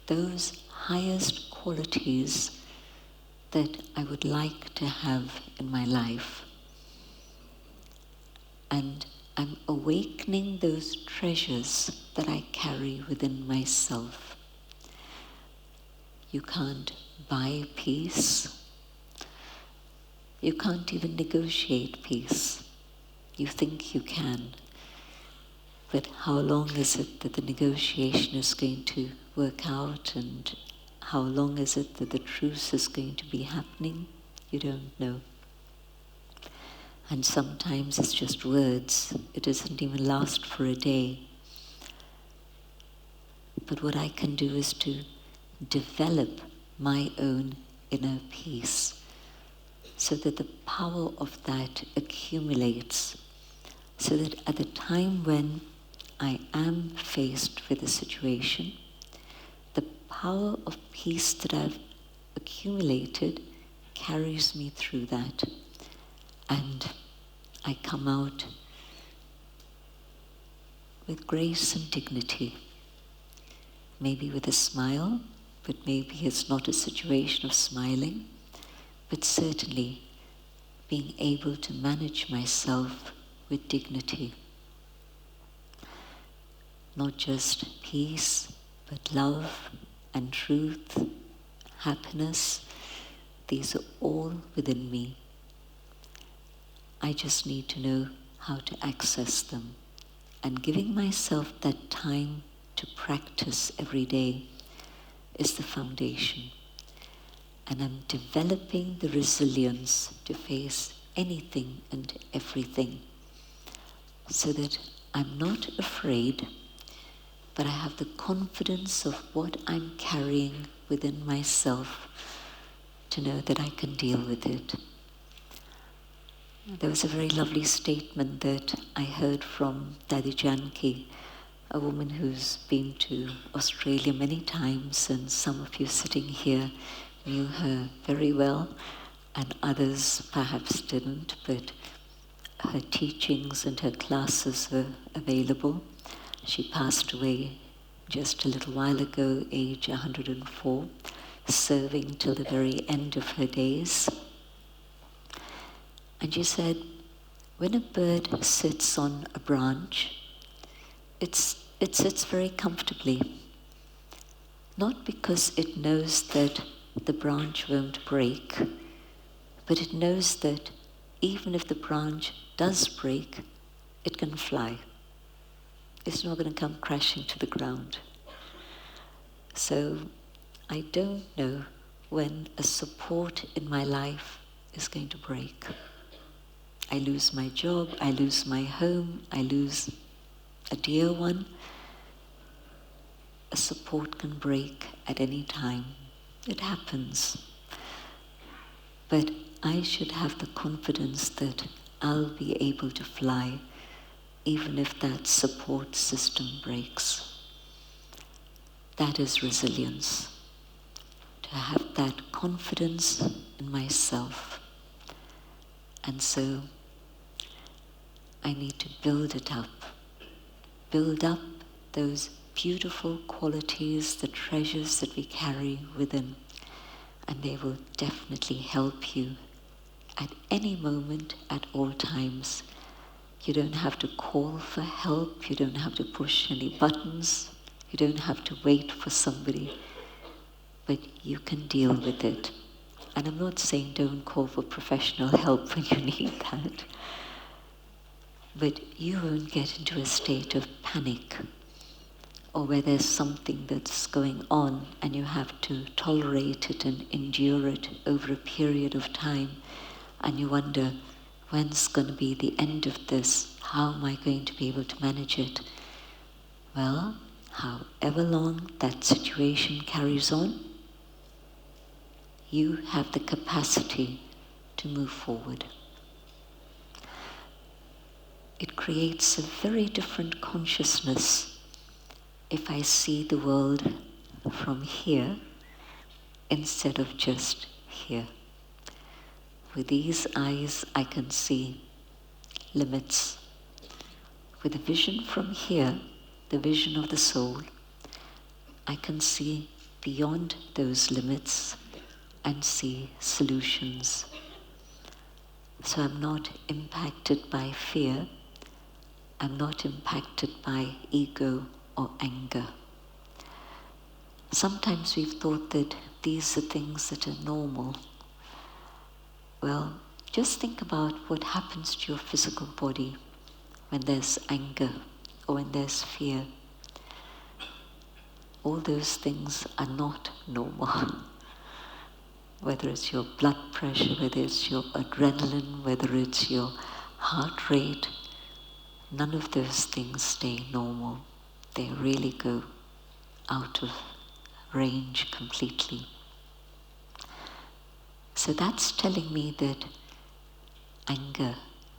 those highest qualities that I would like to have in my life. and I'm awakening those treasures that I carry within myself. You can't buy peace. You can't even negotiate peace. You think you can. But how long is it that the negotiation is going to work out, and how long is it that the truce is going to be happening? You don't know. And sometimes it's just words. It doesn't even last for a day. But what I can do is to develop my own inner peace, so that the power of that accumulates, so that at the time when I am faced with a situation, the power of peace that I've accumulated carries me through that, and I come out with grace and dignity, maybe with a smile, but maybe it's not a situation of smiling, but certainly being able to manage myself with dignity. Not just peace, but love and truth, happiness, these are all within me. I just need to know how to access them. And giving myself that time to practice every day is the foundation. And I'm developing the resilience to face anything and everything, so that I'm not afraid, but I have the confidence of what I'm carrying within myself to know that I can deal with it. There was a very lovely statement that I heard from Dadi Janki, a woman who's been to Australia many times, and some of you sitting here knew her very well, and others perhaps didn't, but her teachings and her classes were available. She passed away just a little while ago, age 104, serving till the very end of her days. And she said, when a bird sits on a branch, it sits very comfortably, not because it knows that the branch won't break, but it knows that even if the branch does break, it can fly. It's not going to come crashing to the ground. So I don't know when a support in my life is going to break. I lose my job, I lose my home, I lose a dear one. A support can break at any time. It happens. But I should have the confidence that I'll be able to fly even if that support system breaks. That is resilience. To have that confidence in myself. And so I need to build it up. Build up those beautiful qualities, the treasures that we carry within. And they will definitely help you at any moment, at all times. You don't have to call for help. You don't have to push any buttons. You don't have to wait for somebody. But you can deal with it. And I'm not saying don't call for professional help when you need that. But you won't get into a state of panic, or where there's something that's going on and you have to tolerate it and endure it over a period of time, and you wonder, when's going to be the end of this? How am I going to be able to manage it? Well, however long that situation carries on, you have the capacity to move forward. It creates a very different consciousness if I see the world from here instead of just here. With these eyes, I can see limits. With a vision from here, the vision of the soul, I can see beyond those limits and see solutions. So I'm not impacted by fear, I'm not impacted by ego or anger. Sometimes we've thought that these are things that are normal. Well, just think about what happens to your physical body when there's anger or when there's fear. All those things are not normal. Whether it's your blood pressure, whether it's your adrenaline, whether it's your heart rate, none of those things stay normal. They really go out of range completely. So that's telling me that anger,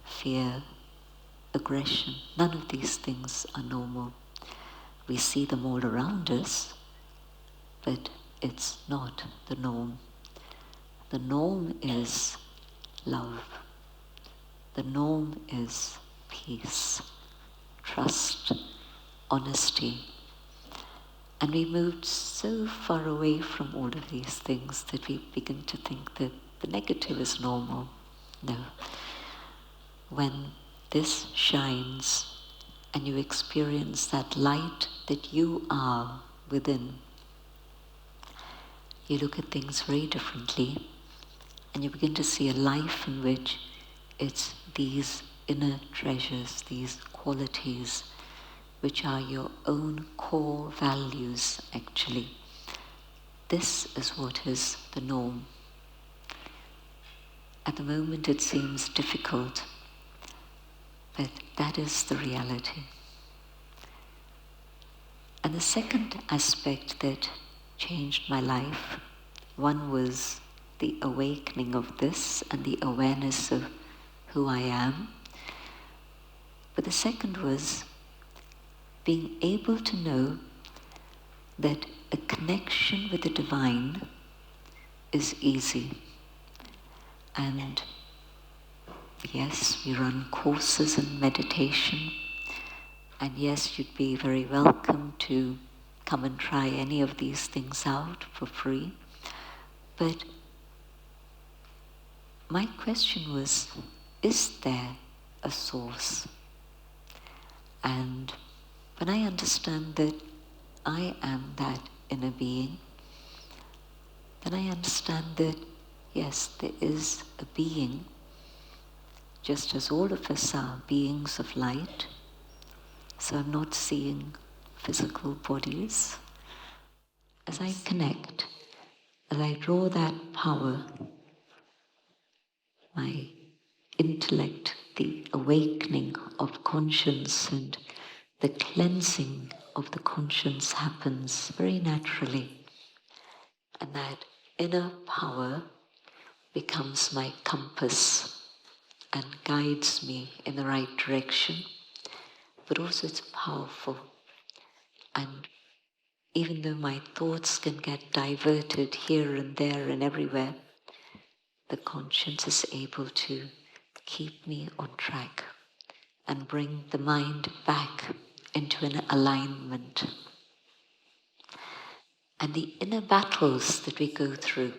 fear, aggression, none of these things are normal. We see them all around us, but it's not the norm. The norm is love. The norm is peace, trust, honesty. And we moved so far away from all of these things that we begin to think that the negative is normal. No. When this shines and you experience that light that you are within, you look at things very differently and you begin to see a life in which it's these inner treasures, these qualities, which are your own core values, actually. This is what is the norm. At the moment it seems difficult, but that is the reality. And the second aspect that changed my life, one was the awakening of this and the awareness of who I am. But the second was being able to know that a connection with the divine is easy. And yes, we run courses in meditation, and yes, you'd be very welcome to come and try any of these things out for free. But my question was, is there a source? And when I understand that I am that inner being, then I understand that, yes, there is a being, just as all of us are beings of light. So I'm not seeing physical bodies. As I connect, as I draw that power, my intellect, the awakening of conscience and the cleansing of the conscience happens very naturally. And that inner power becomes my compass and guides me in the right direction. But also it's powerful. And even though my thoughts can get diverted here and there and everywhere, the conscience is able to keep me on track and bring the mind back into an alignment. And the inner battles that we go through,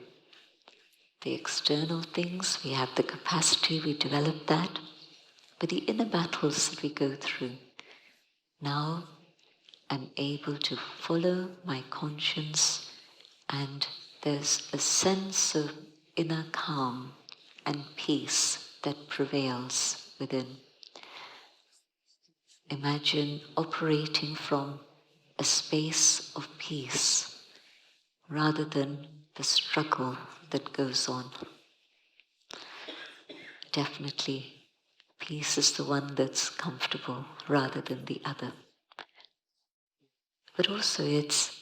the external things, we have the capacity, we develop that, but the inner battles that we go through, now I'm able to follow my conscience, and there's a sense of inner calm and peace that prevails within. Imagine operating from a space of peace rather than the struggle that goes on. Definitely, peace is the one that's comfortable rather than the other. But also it's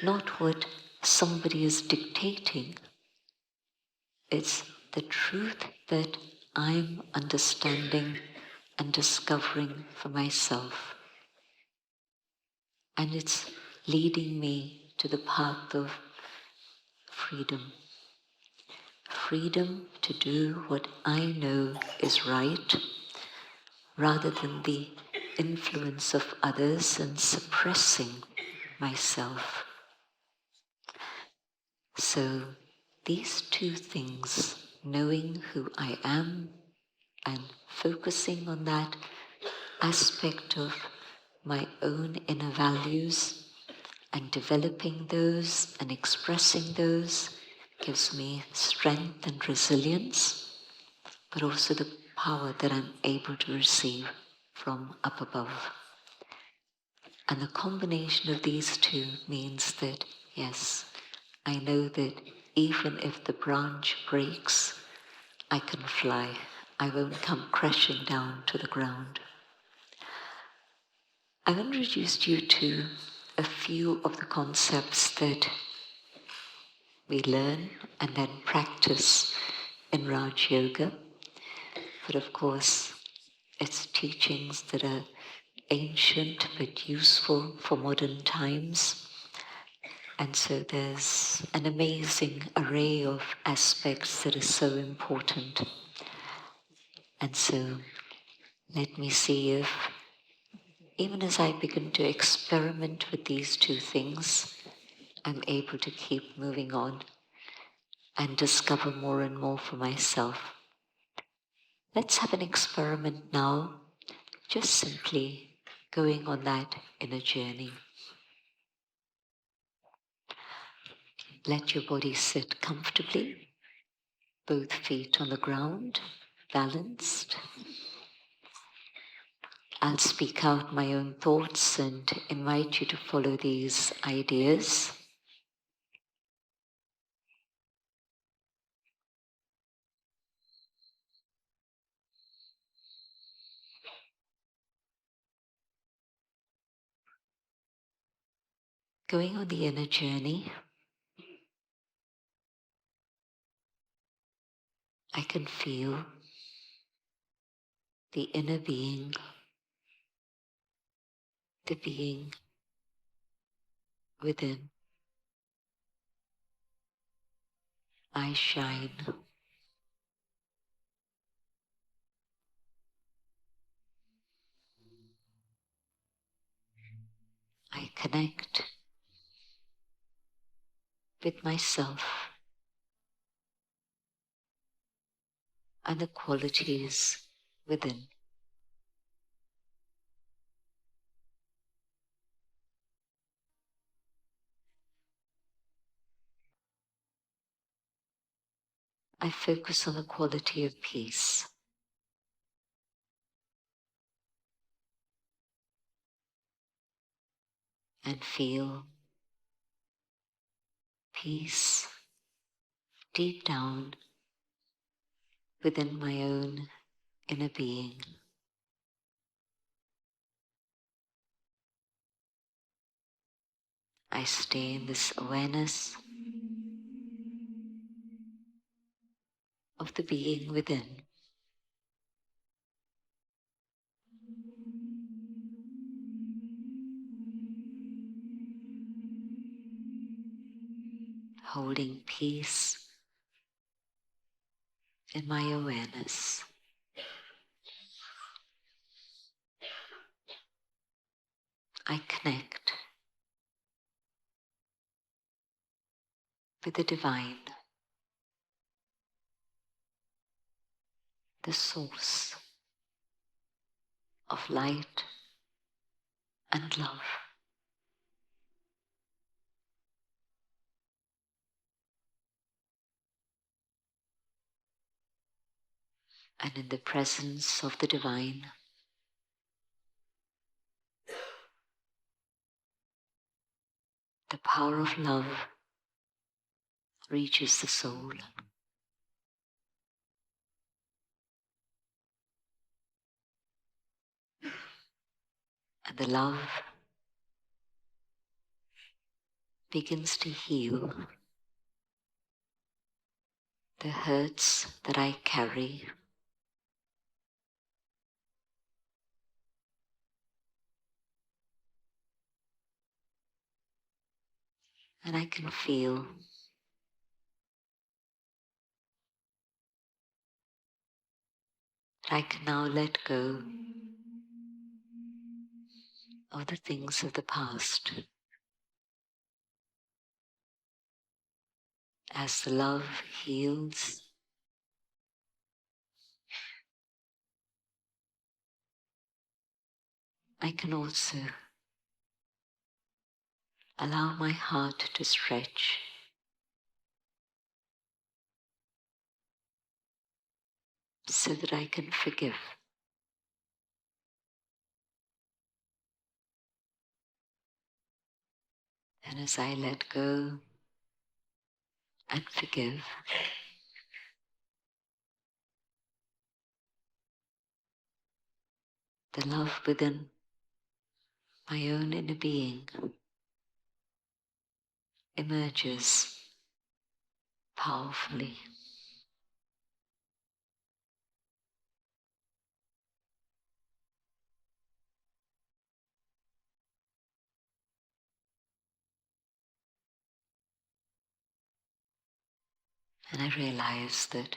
not what somebody is dictating. It's the truth that I'm understanding and discovering for myself. And it's leading me to the path of freedom. Freedom to do what I know is right, rather than the influence of others and suppressing myself. So these two things, knowing who I am and focusing on that, aspect of my own inner values, and developing those and expressing those gives me strength and resilience, but also the power that I'm able to receive from up above. And the combination of these two means that, yes, I know that even if the branch breaks, I can fly. I won't come crashing down to the ground. I've introduced you to a few of the concepts that we learn and then practice in Raj Yoga. But of course, it's teachings that are ancient but useful for modern times. And so there's an amazing array of aspects that are so important. And so let me see if, even as I begin to experiment with these two things, I'm able to keep moving on and discover more and more for myself. Let's have an experiment now, just simply going on that inner journey. Let your body sit comfortably, both feet on the ground, balanced. I'll speak out my own thoughts and invite you to follow these ideas. Going on the inner journey, I can feel the inner being, the being within. I shine. I connect with myself and the qualities within. I focus on the quality of peace. And feel peace deep down within my own inner being. I stay in this awareness of the being within. Holding peace in my awareness. I connect with the divine, the source of light and love. And in the presence of the divine, the power of love reaches the soul. And the love begins to heal the hurts that I carry. And I can feel that I can now let go of the things of the past. As the love heals, I can also allow my heart to stretch so that I can forgive. And as I let go and forgive, the love within my own inner being emerges powerfully. And I realize that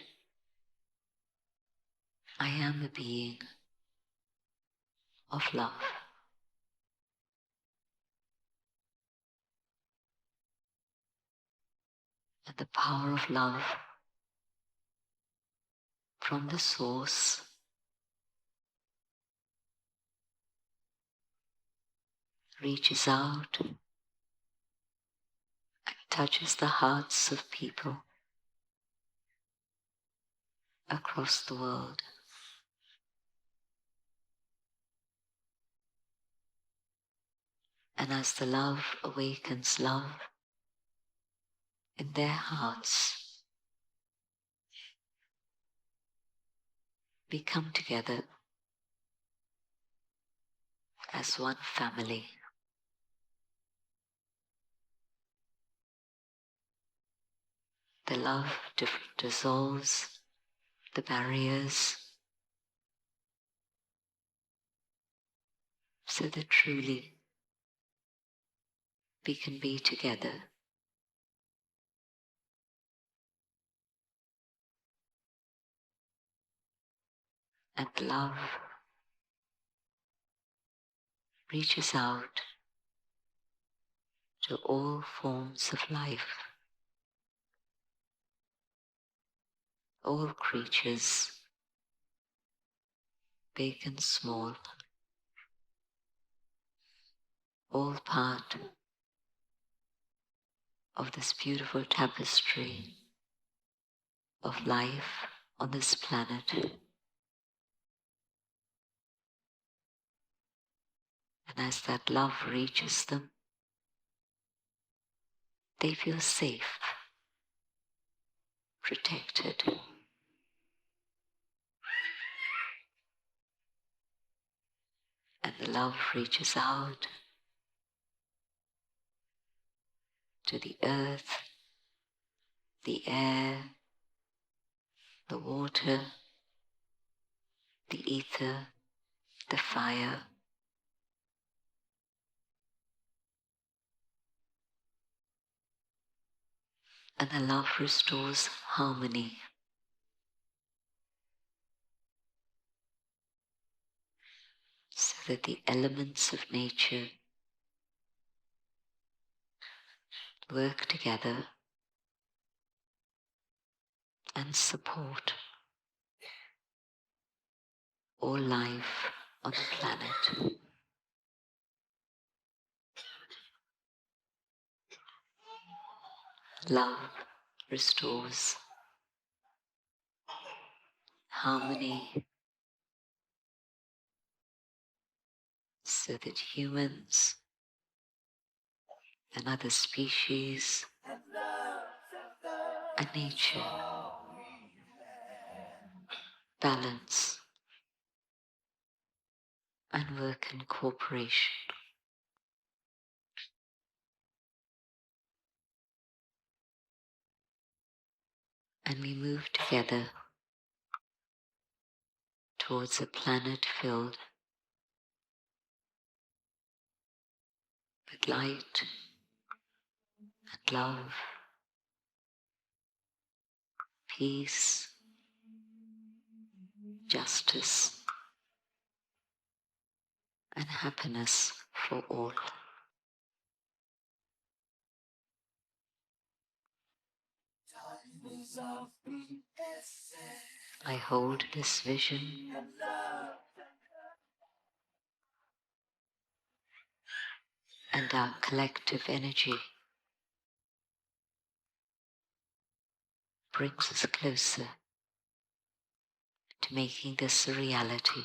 I am a being of love. And the power of love from the source reaches out and touches the hearts of people across the world. And as the love awakens love in their hearts, we come together as one family. The love dissolves the barriers so that truly we can be together. And love reaches out to all forms of life, all creatures, big and small, all part of this beautiful tapestry of life on this planet. And as that love reaches them, they feel safe, protected. And the love reaches out to the earth, the air, the water, the ether, the fire. And the love restores harmony. So that the elements of nature work together and support all life on the planet. Love restores harmony so that humans and other species and nature balance and work in cooperation. And we move together towards a planet filled with light and love, peace, justice, and happiness for all. I hold this vision and our collective energy brings us closer to making this a reality.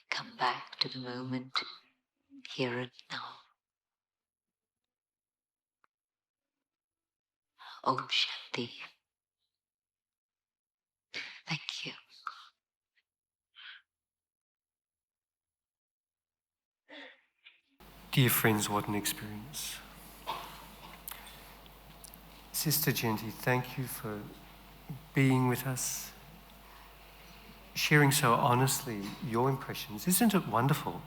Come back to the moment, here and now. Om Shanti. Thank you. Dear friends, what an experience. Sister Genti, thank you for being with us, sharing so honestly your impressions. Isn't it wonderful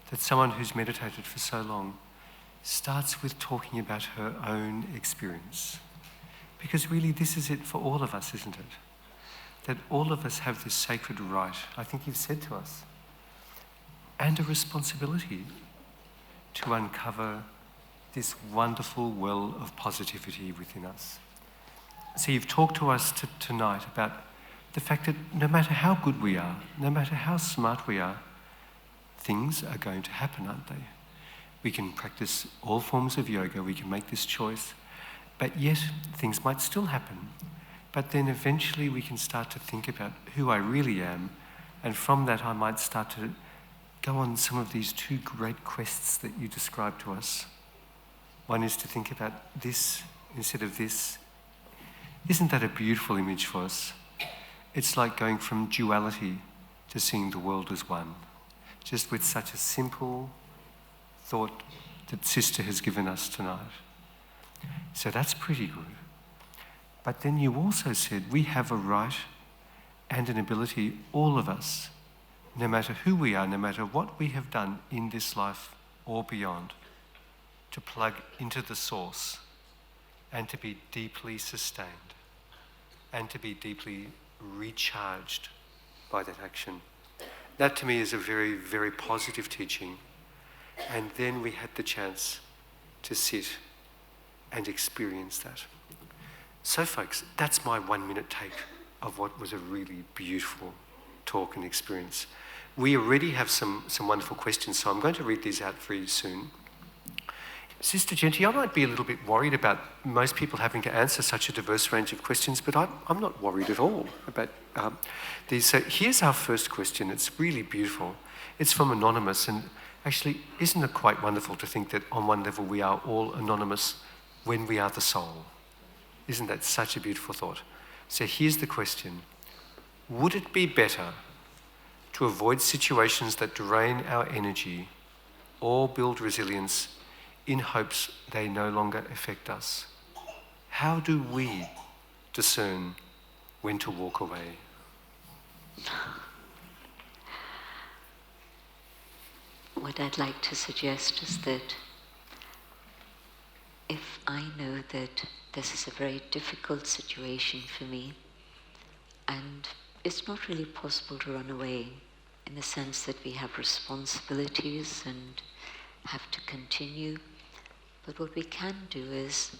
that someone who's meditated for so long starts with talking about her own experience? Because really this is it for all of us, isn't it? That all of us have this sacred right, I think you've said to us, and a responsibility to uncover this wonderful well of positivity within us. So you've talked to us tonight about the fact that no matter how good we are, no matter how smart we are, things are going to happen, aren't they? We can practice all forms of yoga, we can make this choice, but yet things might still happen. But then eventually we can start to think about who I really am, and from that I might start to go on some of these two great quests that you described to us. One is to think about this instead of this. Isn't that a beautiful image for us? It's like going from duality to seeing the world as one, just with such a simple thought that Sister has given us tonight. So that's pretty good. But then you also said we have a right and an ability, all of us, no matter who we are, no matter what we have done in this life or beyond, to plug into the source and to be deeply sustained and to be deeply recharged by that action. That to me is a very, very positive teaching. And then we had the chance to sit and experience that. So folks, that's my 1 minute take of what was a really beautiful talk and experience. We already have some wonderful questions, so I'm going to read these out for you soon. Sister Genti, I might be a little bit worried about most people having to answer such a diverse range of questions, but I'm not worried at all about these. So here's our first question. It's really beautiful. It's from Anonymous, and actually, isn't it quite wonderful to think that on one level we are all anonymous when we are the soul? Isn't that such a beautiful thought? So here's the question. Would it be better to avoid situations that drain our energy or build resilience in hopes they no longer affect us? How do we discern when to walk away? What I'd like to suggest is that if I know that this is a very difficult situation for me, and it's not really possible to run away in the sense that we have responsibilities and have to continue, but what we can do is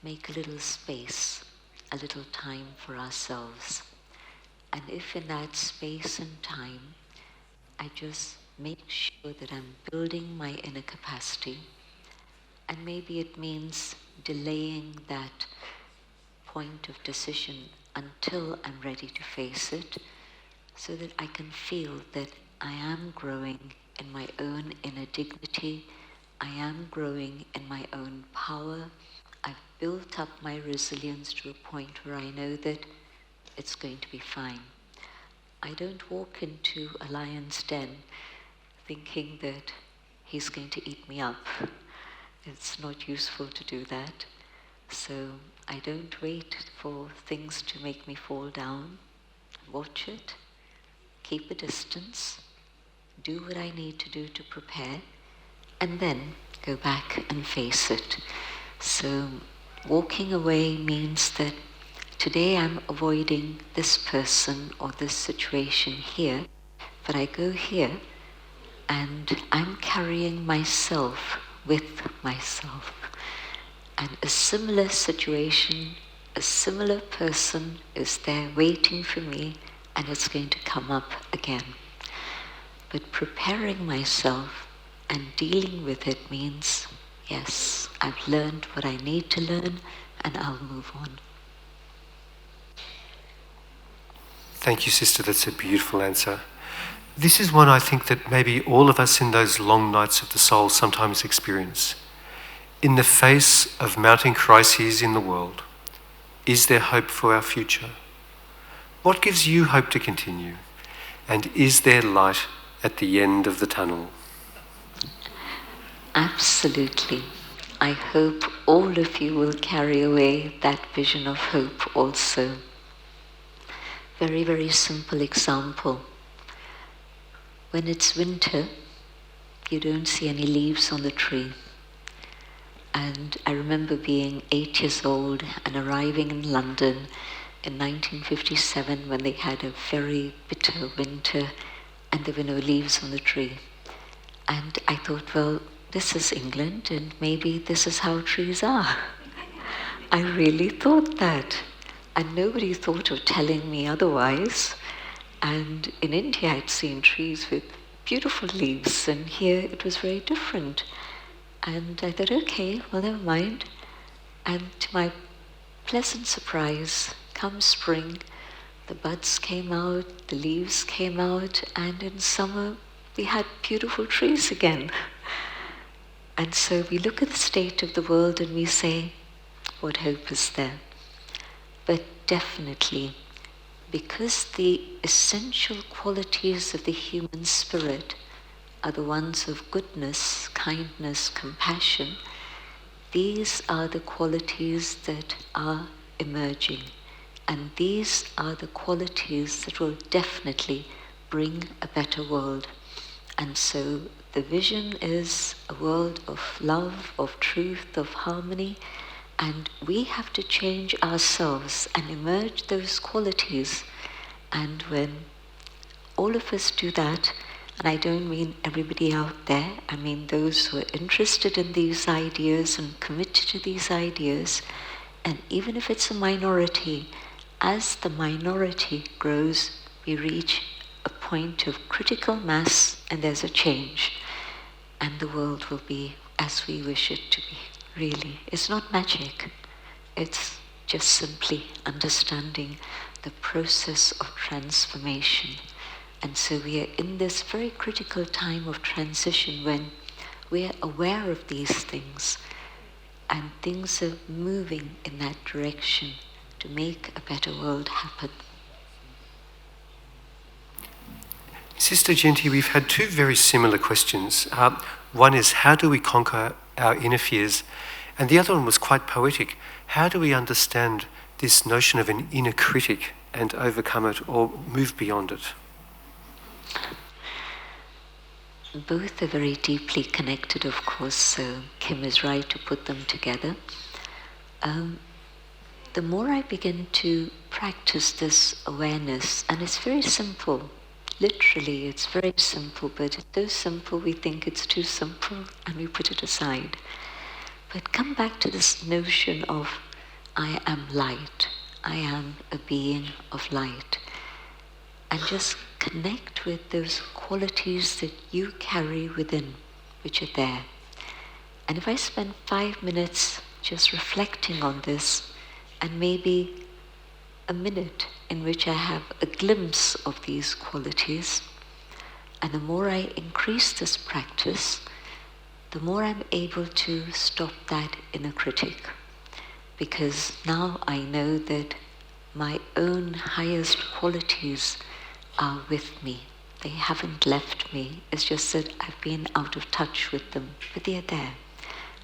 make a little space, a little time for ourselves. And if in that space and time I just make sure that I'm building my inner capacity, and maybe it means delaying that point of decision until I'm ready to face it, so that I can feel that I am growing in my own inner dignity, I am growing in my own power, I've built up my resilience to a point where I know that it's going to be fine. I don't walk into a lion's den thinking that he's going to eat me up. It's not useful to do that. So I don't wait for things to make me fall down. Watch it, keep a distance, do what I need to do to prepare, and then go back and face it. So walking away means that today I'm avoiding this person or this situation here, but I go here and I'm carrying myself with myself. And a similar situation a similar person is there waiting for me, and it's going to come up again. But preparing myself and dealing with it means, yes, I've learned what I need to learn, and I'll move on. Thank you, Sister. That's a beautiful answer. This is one I think that maybe all of us in those long nights of the soul sometimes experience. In the face of mounting crises in the world, is there hope for our future? What gives you hope to continue? And is there light at the end of the tunnel? Absolutely. I hope all of you will carry away that vision of hope also. Very, very simple example. When it's winter, you don't see any leaves on the tree. And I remember being 8 years old and arriving in London in 1957 when they had a very bitter winter and there were no leaves on the tree. And I thought, well, this is England and maybe this is how trees are. I really thought that. And nobody thought of telling me otherwise. And in India I'd seen trees with beautiful leaves, and here it was very different. And I thought, okay, well, never mind. And to my pleasant surprise, come spring, the buds came out, the leaves came out, and in summer we had beautiful trees again. And so we look at the state of the world and we say, what hope is there? But definitely, because the essential qualities of the human spirit are the ones of goodness, kindness, compassion, these are the qualities that are emerging. And these are the qualities that will definitely bring a better world. And so the vision is a world of love, of truth, of harmony, and we have to change ourselves and emerge those qualities. And when all of us do that, and I don't mean everybody out there, I mean those who are interested in these ideas and committed to these ideas, and even if it's a minority, as the minority grows, we reach a point of critical mass and there's a change. And the world will be as we wish it to be, really. It's not magic. It's just simply understanding the process of transformation. And so we are in this very critical time of transition when we are aware of these things and things are moving in that direction to make a better world happen. Sister Genti, we've had two very similar questions. One is, how do we conquer our inner fears? And the other one was quite poetic. How do we understand this notion of an inner critic and overcome it or move beyond it? Both are very deeply connected, of course, so Kim is right to put them together. The more I begin to practice this awareness, and it's very simple, literally it's very simple, but it's so simple we think it's too simple and we put it aside. But come back to this notion of I am light, I am a being of light, and just connect with those qualities that you carry within, which are there. And if I spend 5 minutes just reflecting on this, and maybe a minute in which I have a glimpse of these qualities, and the more I increase this practice, the more I'm able to stop that inner critic. Because now I know that my own highest qualities are with me. They haven't left me. It's just that I've been out of touch with them, but they're there,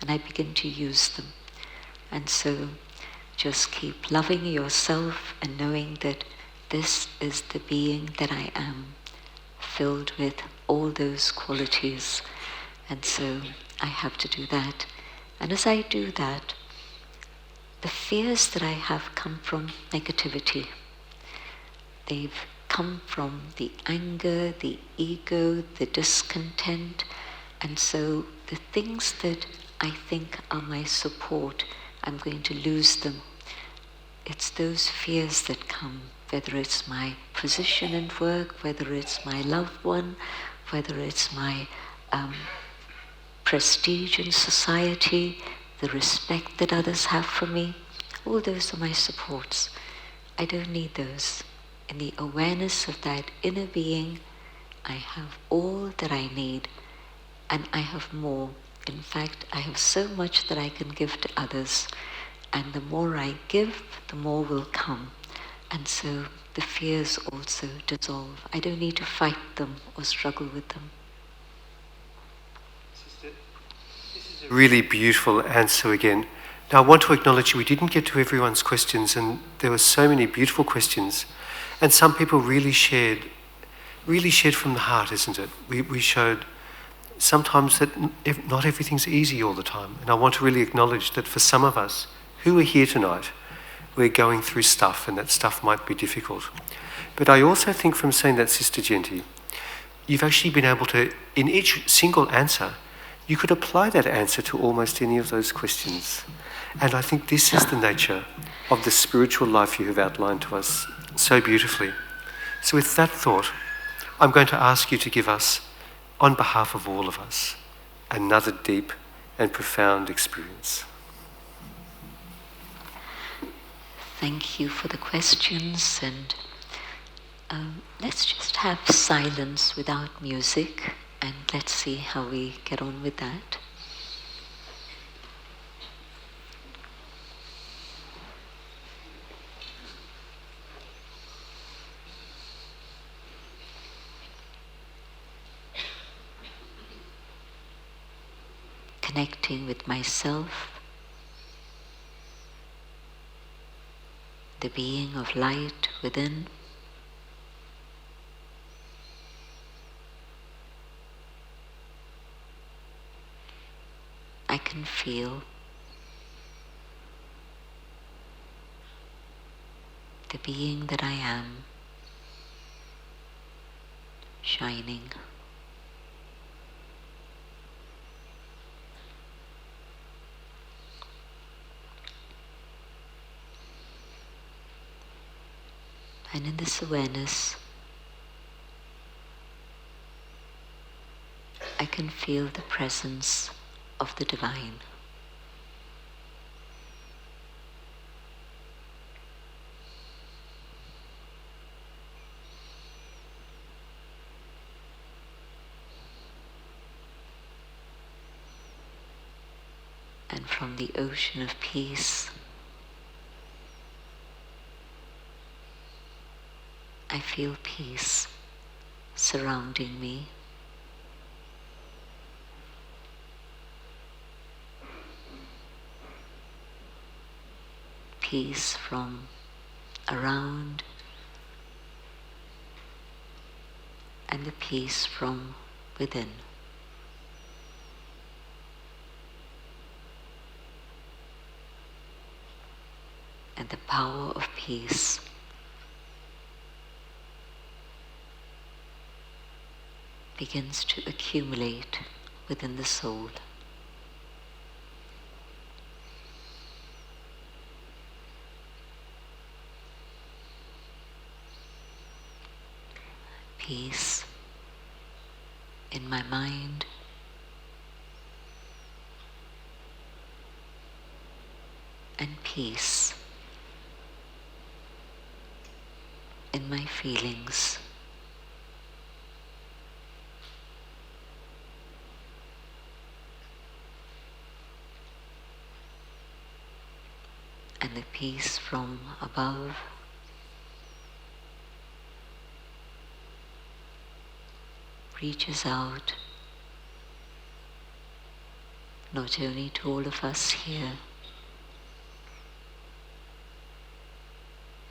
and I begin to use them. And so just keep loving yourself and knowing that this is the being that I am, filled with all those qualities. And so I have to do that. And as I do that, the fears that I have come from negativity. They've come from the anger, the ego, the discontent. And so the things that I think are my support, I'm going to lose them. it's those fears that come, whether it's my position in work, whether it's my loved one, whether it's my prestige in society, the respect that others have for me. All those are my supports. I don't need those. In the awareness of that inner being, I have all that I need, and I have more. In fact, I have so much that I can give to others, and the more I give, the more will come. And so the fears also dissolve. I don't need to fight them or struggle with them. This is a really beautiful answer again. Now I want to acknowledge we didn't get to everyone's questions, and there were so many beautiful questions. And some people really shared from the heart, isn't it? We showed sometimes that not everything's easy all the time. And I want to really acknowledge that for some of us who are here tonight, we're going through stuff, and that stuff might be difficult. But I also think from saying that, Sister Genti, you've actually been able to, in each single answer, you could apply that answer to almost any of those questions. And I think this is the nature of the spiritual life you have outlined to us so beautifully. So with that thought, I'm going to ask you to give us, on behalf of all of us, another deep and profound experience. Thank you for the questions, and let's just have silence without music, and let's see how we get on with that. Connecting with myself, the being of light within, I can feel the being that I am shining. And in this awareness, I can feel the presence of the divine. And from the ocean of peace, I feel peace surrounding me. Peace from around, and the peace from within. And the power of peace begins to accumulate within the soul. Peace in my mind, and peace in my feelings. And the peace from above reaches out not only to all of us here,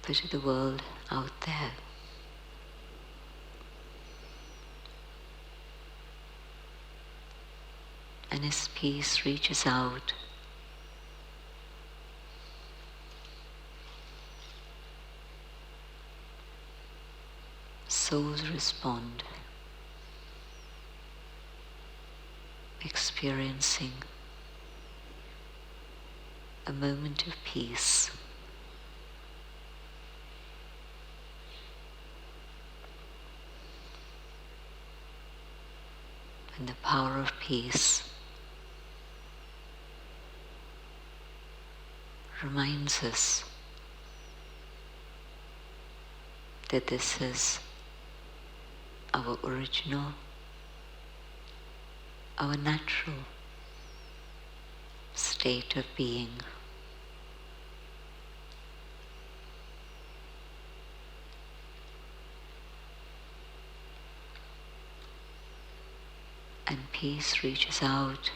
but to the world out there. And as peace reaches out, souls respond, experiencing a moment of peace And the power of peace reminds us that this is our original, our natural state of being. And peace reaches out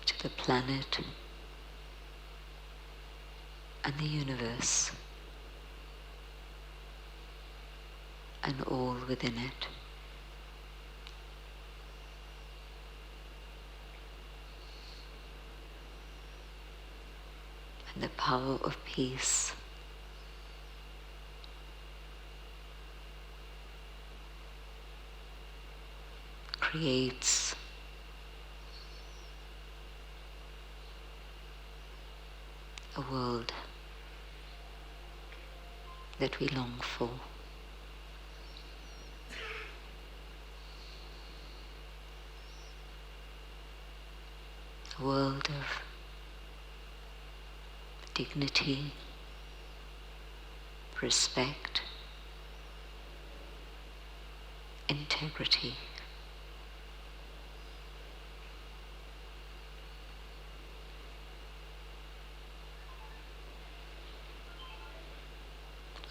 to the planet and the universe and all within it. And the power of peace creates a world that we long for. A world of dignity, respect, integrity.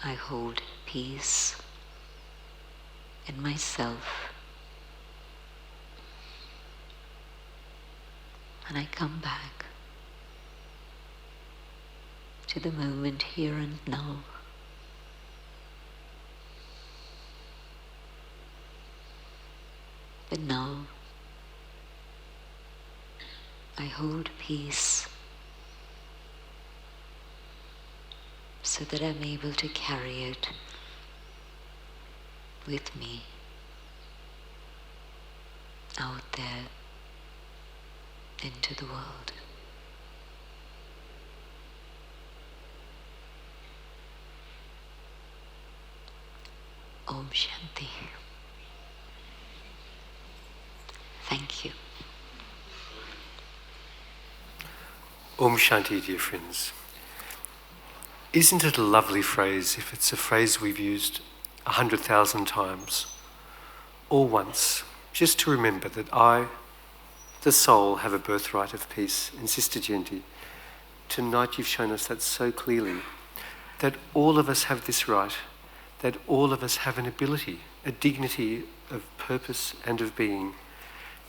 I hold peace in myself, and I come back to the moment here and now. But now I hold peace so that I'm able to carry it with me out there into the world. Om Shanti. Thank you. Om Shanti, dear friends. Isn't it a lovely phrase if it's a phrase we've used 100,000 times, all once, just to remember that I, the soul, have a birthright of peace. And Sister Jenti, tonight you've shown us that so clearly, that all of us have this right, that all of us have an ability, a dignity of purpose and of being,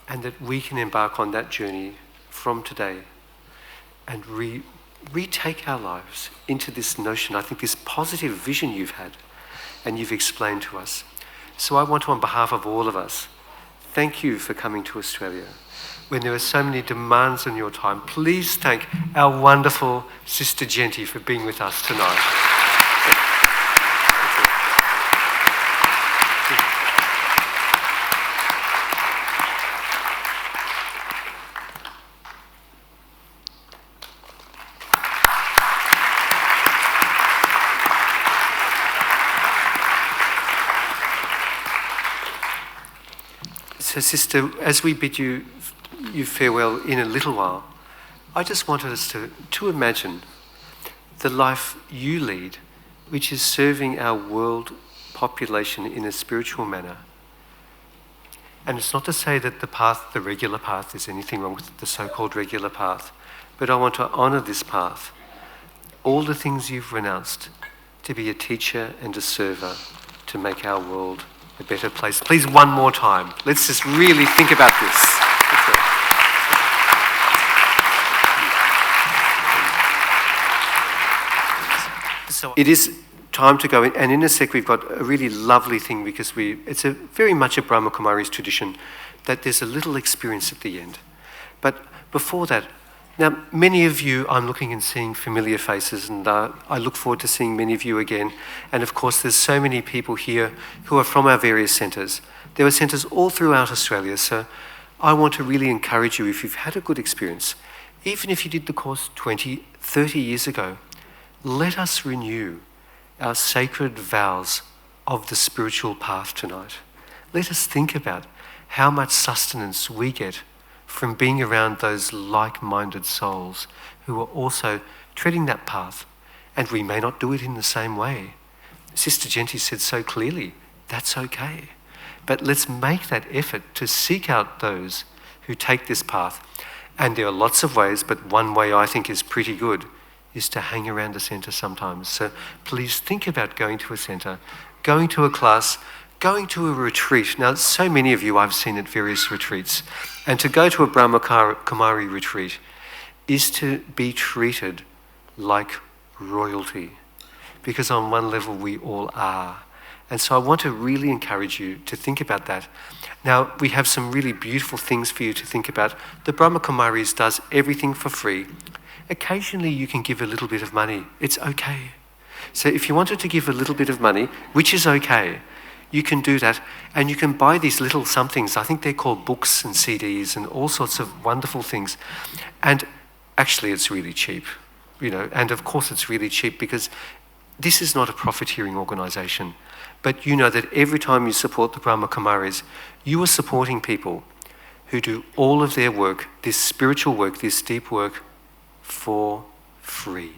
and that we can embark on that journey from today and retake our lives into this notion, I think this positive vision you've had and you've explained to us. So I want to, on behalf of all of us, thank you for coming to Australia. When there are so many demands on your time, please thank our wonderful Sister Jenti for being with us tonight. So, Sister, as we bid you farewell in a little while, I just wanted us to imagine the life you lead, which is serving our world population in a spiritual manner. And it's not to say that the regular path, there's anything wrong with the so-called regular path, but I want to honour this path, all the things you've renounced, to be a teacher and a server, to make our world a better place. Please, one more time. Let's just really think about this. So it is time to go in, and in a sec we've got a really lovely thing because it's very much a Brahma Kumari's tradition that there's a little experience at the end. But before that, now many of you, I'm looking and seeing familiar faces, and I look forward to seeing many of you again. And of course there's so many people here who are from our various centres. There are centres all throughout Australia, so I want to really encourage you, if you've had a good experience, even if you did the course 20, 30 years ago, let us renew our sacred vows of the spiritual path tonight. let us think about how much sustenance we get from being around those like-minded souls who are also treading that path. And we may not do it in the same way. Sister Genty said so clearly, that's okay. But let's make that effort to seek out those who take this path. And there are lots of ways, but one way I think is pretty good is to hang around a centre sometimes. So please think about going to a centre, going to a class, going to a retreat. Now, so many of you I've seen at various retreats. And to go to a Brahma Kumari retreat is to be treated like royalty. Because on one level we all are. And so I want to really encourage you to think about that. Now, we have some really beautiful things for you to think about. The Brahma Kumaris does everything for free. Occasionally you can give a little bit of money. It's okay. So if you wanted to give a little bit of money, which is okay, you can do that. And you can buy these little somethings. I think they're called books and CDs and all sorts of wonderful things. And actually it's really cheap, you know. And of course it's really cheap because this is not a profiteering organisation. But you know that every time you support the Brahma Kumaris, you are supporting people who do all of their work, this spiritual work, this deep work, for free.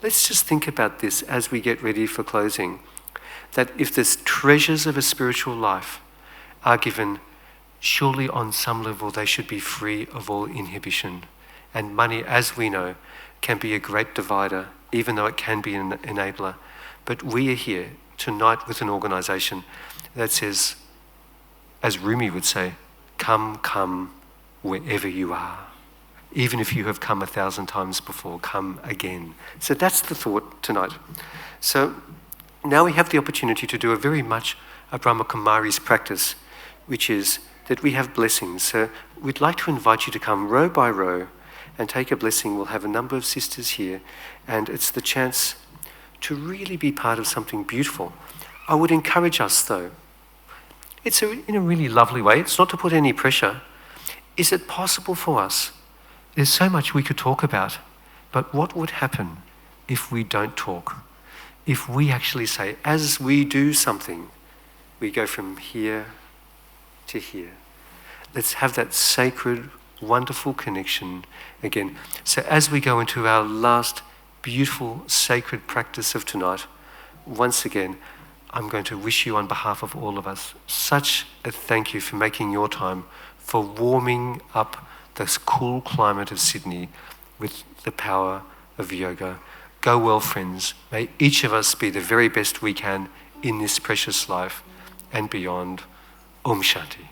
Let's just think about this as we get ready for closing, that if the treasures of a spiritual life are given, surely on some level they should be free of all inhibition. And money, as we know, can be a great divider, even though it can be an enabler. But we are here tonight with an organisation that says, as Rumi would say, come, come, wherever you are. Even if you have come 1,000 times before, come again. So that's the thought tonight. So now we have the opportunity to do a very much a Brahma Kumari's practice, which is that we have blessings. So we'd like to invite you to come row by row and take a blessing. We'll have a number of sisters here, and it's the chance to really be part of something beautiful. I would encourage us, though, it's in a really lovely way, it's not to put any pressure. Is it possible for us? There's so much we could talk about, but what would happen if we don't talk? If we actually say, as we do something, we go from here to here. Let's have that sacred, wonderful connection again. So as we go into our last beautiful, sacred practice of tonight, once again, I'm going to wish you on behalf of all of us such a thank you for making your time, for warming up this cool climate of Sydney with the power of yoga. Go well, friends. May each of us be the very best we can in this precious life and beyond. Om Shanti.